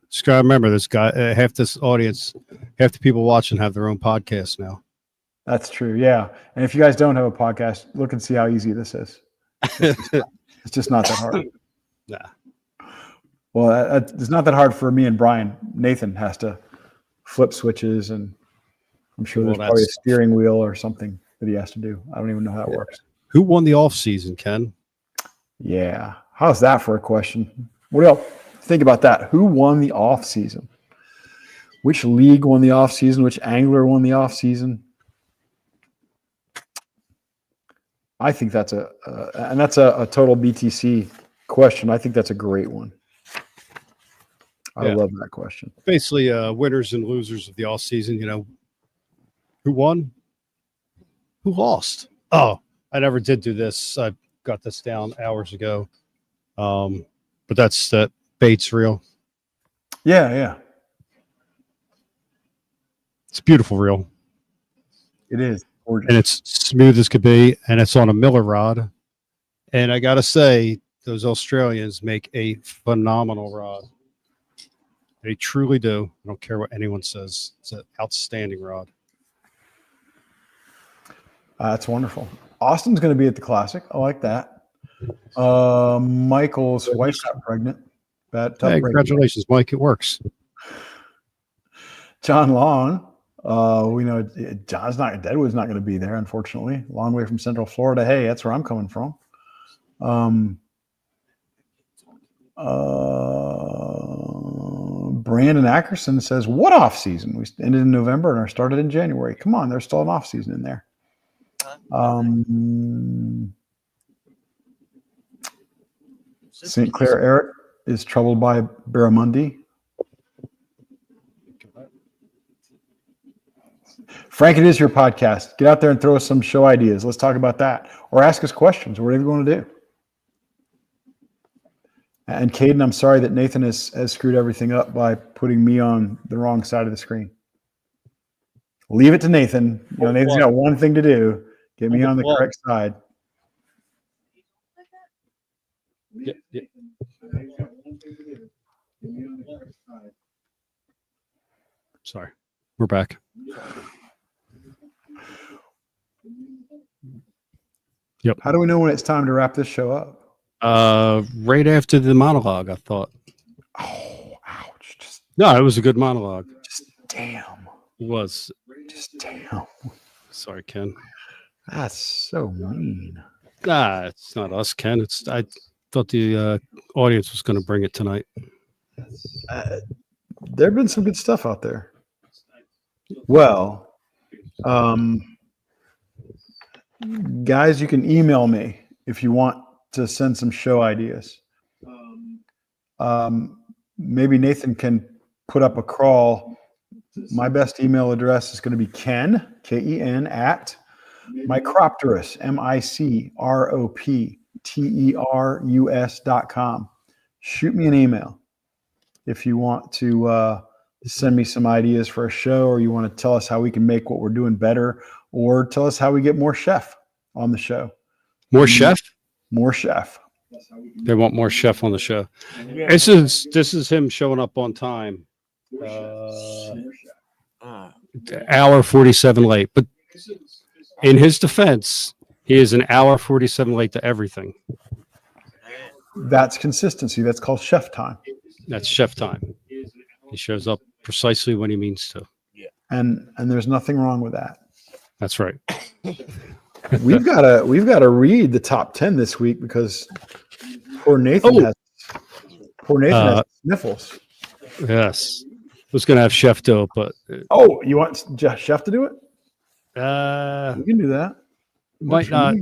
Just gotta remember, this guy, half this audience, half the people watching have their own podcast now. That's true. Yeah. And if you guys don't have a podcast, look and see how easy this is. It's just not that hard. Nah. Well, it's not that hard for me and Brian. Nathan has to flip switches, and I'm sure there's probably a steering wheel or something that he has to do. I don't even know how it works. Who won the off season, Ken? Yeah. How's that for a question? What do y'all think about that? Who won the off season? Which league won the off season? Which angler won the off season? I think that's and that's a total BTC question. I think that's a great one. I love that question. Basically, winners and losers of the all season. Who won? Who lost? Oh, I never did do this. I got this down hours ago. But that's that Bates reel. Yeah. It's a beautiful reel. It is gorgeous. And it's smooth as could be, and it's on a Miller rod. And I gotta say, those Australians make a phenomenal rod. They truly do. I don't care what anyone says. It's an outstanding rod. That's wonderful. Austin's going to be at the Classic. I like that. Michael's wife got pregnant. Tough Congratulations, Mike. It works. John Long. We know Deadwood's not going to be there, unfortunately. Long way from Central Florida. Hey, that's where I'm coming from. Brandon Ackerson says, what off season? We ended in November and are started in January. Come on, there's still an off season in there. St. Clair Eric is troubled by barramundi. Frank, it is your podcast. Get out there and throw us some show ideas. Let's talk about that. Or ask us questions, whatever you want to do. And Caden, I'm sorry that Nathan has screwed everything up by putting me on the wrong side of the screen. Leave it to Nathan. Nathan's got one thing to do. Get me on the correct side. Yeah. Sorry. We're back. Yep. How do we know when it's time to wrap this show up? Right after the monologue, I thought. Oh, ouch. No, it was a good monologue. Just damn. It was. Just damn. Sorry, Ken. That's so mean. It's not us, Ken. I thought the audience was going to bring it tonight. There have been some good stuff out there. Well, guys, you can email me if you want to send some show ideas. Maybe Nathan can put up a crawl. My best email address is going to be Ken, K-E-N, at Micropterus, MICROPTERUS.com. Shoot me an email if you want to send me some ideas for a show, or you want to tell us how we can make what we're doing better, or tell us how we get more chef on the show. More chef? More chef. They want more chef on the show. This is him showing up on time. Hour 47 late. But in his defense, he is an hour 47 late to everything. That's consistency. That's called chef time. That's chef time. He shows up precisely when he means to. Yeah. And there's nothing wrong with that. That's right. We've got to read the top 10 this week because poor Nathan has sniffles. Yes. I was going to have Chef do it, but you want Chef to do it? You can do that. Might not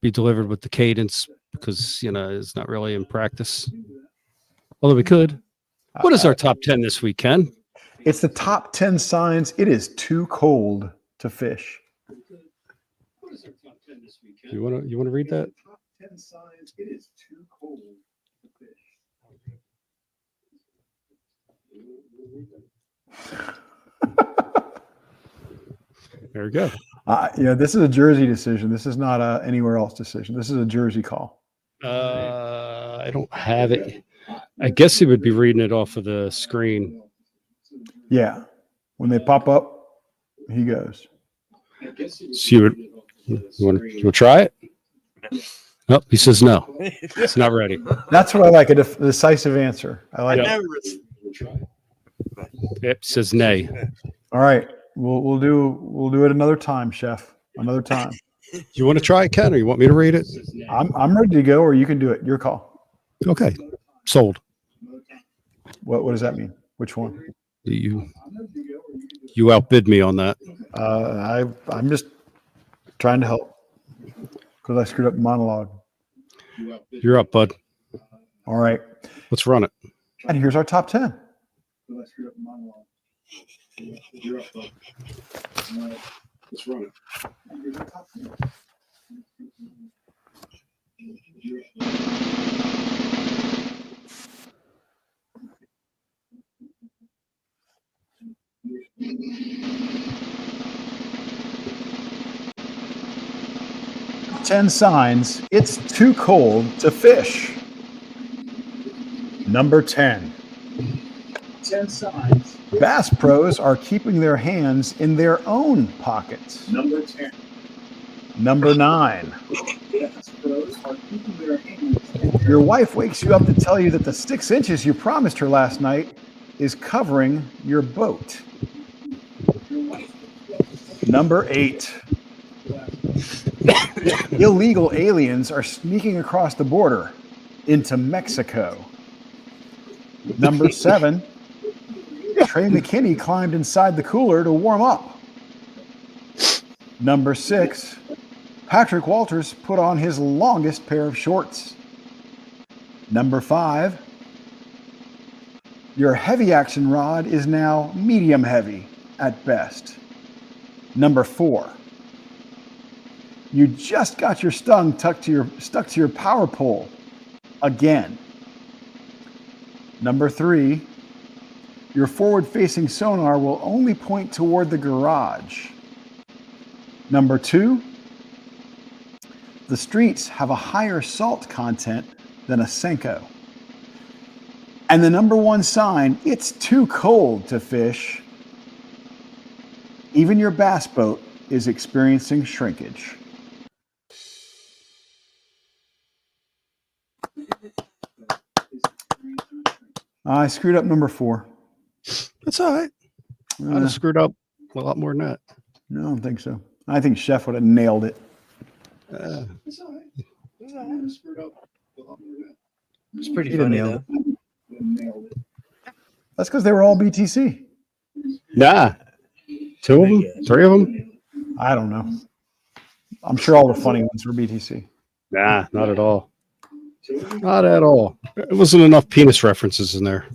be delivered with the cadence because it's not really in practice. Although we could. What is our top 10 this week, Ken? It's the top 10 signs it is too cold to fish. You want to read that? Top 10 signs it is too cold to fish. There we go. This is a Jersey decision. This is not a anywhere else decision. This is a Jersey call. I don't have it. I guess he would be reading it off of the screen. Yeah. When they pop up, he goes. So you want to try it? Nope, he says no. It's not ready. That's what I like, a decisive answer. I like it. Yep, says nay. All right. We'll do it another time, Chef. Another time. You want to try it, Ken, or you want me to read it? I'm ready to go, or you can do it. Your call. Okay. Sold. What does that mean? Which one? You outbid me on that. I'm just trying to help. Because I screwed up the monologue. You're up, bud. All right. Let's run it. And here's our top 10. Let's run it. 10 signs it's too cold to fish. Number 10. 10 signs bass pros are keeping their hands in their own pockets. Number 10. Number 9. Bass pros are keeping their hands in their Your wife wakes you up to tell you that the 6 inches you promised her last night is covering your boat. Number 8. Illegal aliens are sneaking across the border into Mexico. Number 7. Trey McKinney climbed inside the cooler to warm up. Number 6. Patrick Walters put on his longest pair of shorts. Number 5. Your heavy action rod is now medium heavy at best. Number 4. You just got your stung stuck to your power pole again. Number 3. Your forward-facing sonar will only point toward the garage. Number 2. The streets have a higher salt content than a Senko. And the number 1 sign, it's too cold to fish. Even your bass boat is experiencing shrinkage. I screwed up number 4. That's all right. I'd have screwed up a lot more than that. No, I don't think so. I think Chef would have nailed it. It's all right. I'd have screwed up a lot more than that. It's pretty He funny nailed though. That's because they were all BTC. Nah. 2 of them? 3 of them? I don't know. I'm sure all the funny ones were BTC. Nah, not at all. Not at all. There wasn't enough penis references in there.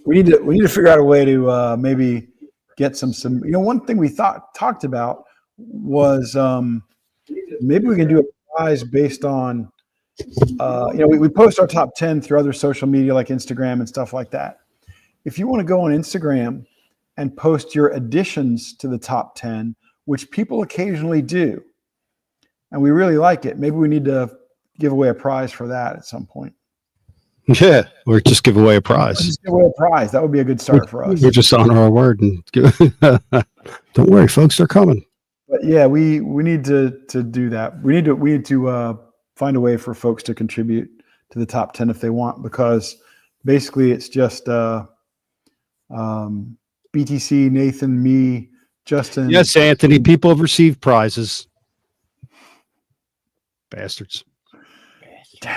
We need to figure out a way to maybe get some. One thing we talked about was maybe we can do a prize based on we post our top 10 through other social media like Instagram and stuff like that. If you want to go on Instagram and post your additions to the top 10, which people occasionally do, and we really like it, maybe we need to give away a prize for that at some point. Yeah, or just give away a prize. Just give away a prize. That would be a good start for us. We're just honor our word and don't worry, folks, they're coming. But yeah, we need to do that. We need to find a way for folks to contribute to the top 10 if they want, because basically it's just BTC, Nathan, me, Justin. Yes, Anthony, people have received prizes. Bastards.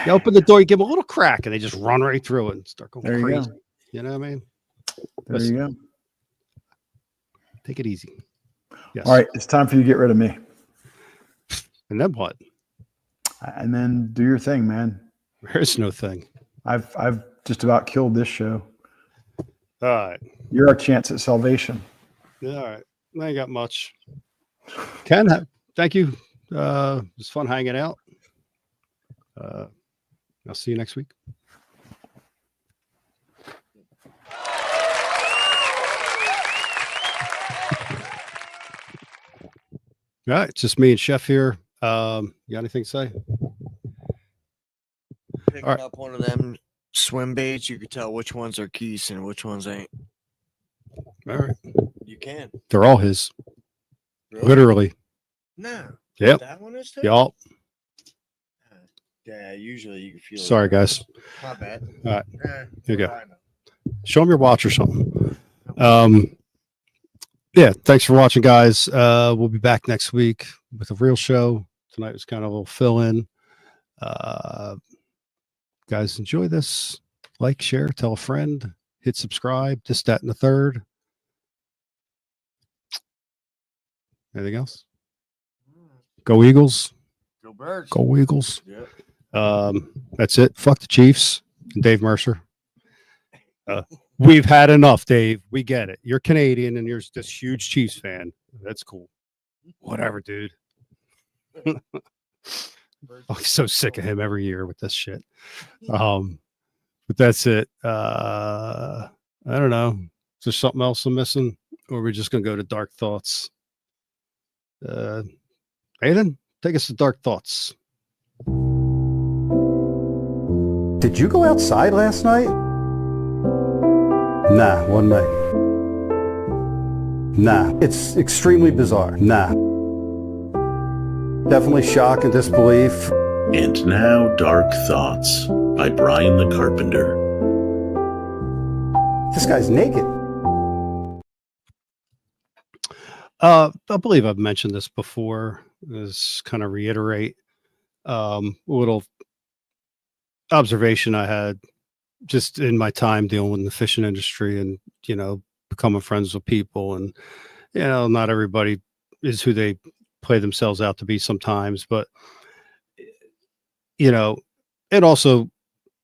You open the door, you give them a little crack, and they just run right through it and start going There you crazy. go. You know what I mean? There you go. Take it easy. Yes. All right, it's time for you to get rid of me. And then what? And then do your thing, man. There's no thing. I've just about killed this show. All right. You're our chance at salvation. Yeah, all right. I ain't got much. Ken, thank you. It was fun hanging out. I'll see you next week. All right, it's just me and Chef here. You got anything to say? Picking All right. up one of them swim baits, you can tell which ones are keys and which ones ain't. All right. You can. They're all his. Really? Literally. No. Yep. That one is too? Y'all. Yeah, usually you can feel Sorry, it. guys. My bad. All right. Here you go. Show them your watch or something. Yeah, thanks for watching, guys. We'll be back next week with a real show. Tonight was kind of a little fill-in. Guys, enjoy this. Like, share, tell a friend, hit subscribe, this, that, and the third. Anything else? Go Eagles. Go Birds. Go Eagles. Yeah. That's it. Fuck the Chiefs and Dave Mercer. We've had enough, Dave. We get it. You're Canadian and you're this huge Chiefs fan. That's cool. Whatever, dude. I'm so sick of him every year with this shit. But that's it. I don't know. Is there something else I'm missing? Or are we just gonna go to dark thoughts? Aiden, take us to dark thoughts. Did you go outside last night? Nah, one night. Nah, it's extremely bizarre. Nah. Definitely shock and disbelief. And now, Dark Thoughts by Brian the Carpenter. This guy's naked. I believe I've mentioned this before. Just kind of reiterate a little observation I had just in my time dealing with the fishing industry and, you know, becoming friends with people. And, you know, not everybody is who they play themselves out to be sometimes, but, you know, and also,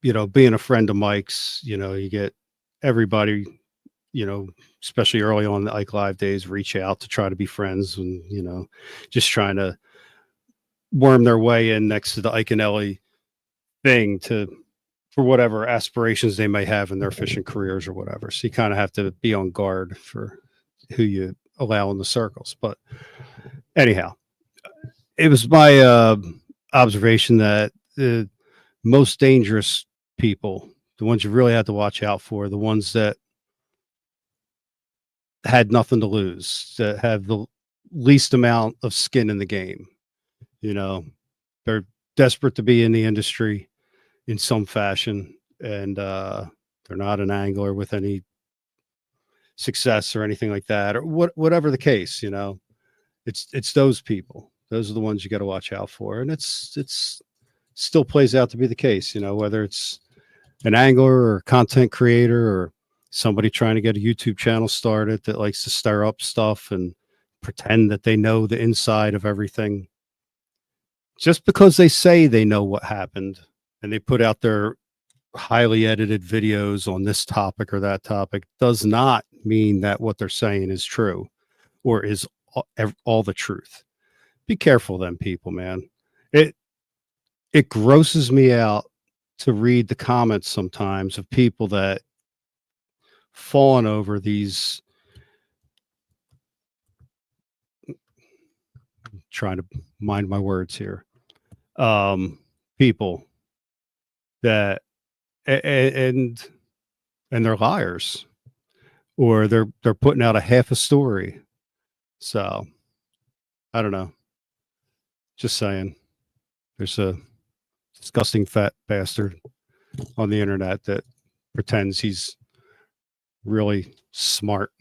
you know, being a friend of Mike's, you know, you get everybody, you know, especially early on the Ike Live days, reach out to try to be friends and, you know, just trying to worm their way in next to the Ike and Ellie thing for whatever aspirations they may have in their fishing careers or whatever. So you kind of have to be on guard for who you allow in the circles. But anyhow, it was my observation that the most dangerous people, the ones you really have to watch out for, the ones that had nothing to lose, that have the least amount of skin in the game. You know, they're desperate to be in the industry in some fashion, and they're not an angler with any success or anything like that, or whatever the case. You know, it's those people. Those are the ones you got to watch out for, and it's still plays out to be the case. You know, whether it's an angler or content creator or somebody trying to get a YouTube channel started that likes to stir up stuff and pretend that they know the inside of everything. Just because they say they know what happened and they put out their highly edited videos on this topic or that topic does not mean that what they're saying is true or is all the truth. Be careful then, people, man. It grosses me out to read the comments sometimes of people that fallen over these, trying to mind my words here, people that and they're liars, or they're putting out a half a story. So I don't know, just saying, there's a disgusting fat bastard on the internet that pretends he's really smart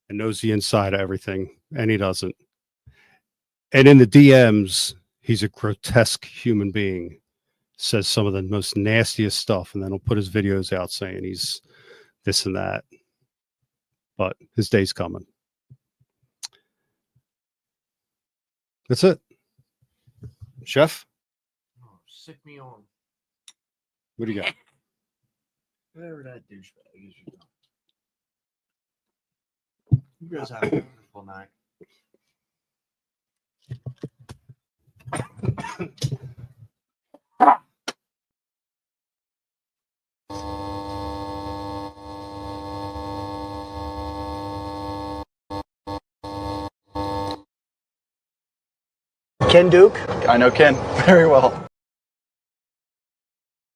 and knows the inside of everything, and he doesn't. And in the DMs, he's a grotesque human being, says some of the most nastiest stuff, and then he'll put his videos out saying he's this and that. But his day's coming. That's it. Chef? Oh, sick me on. What do you got? Whatever that douchebag is. You guys have a wonderful night. Ken Duke? I know Ken very well.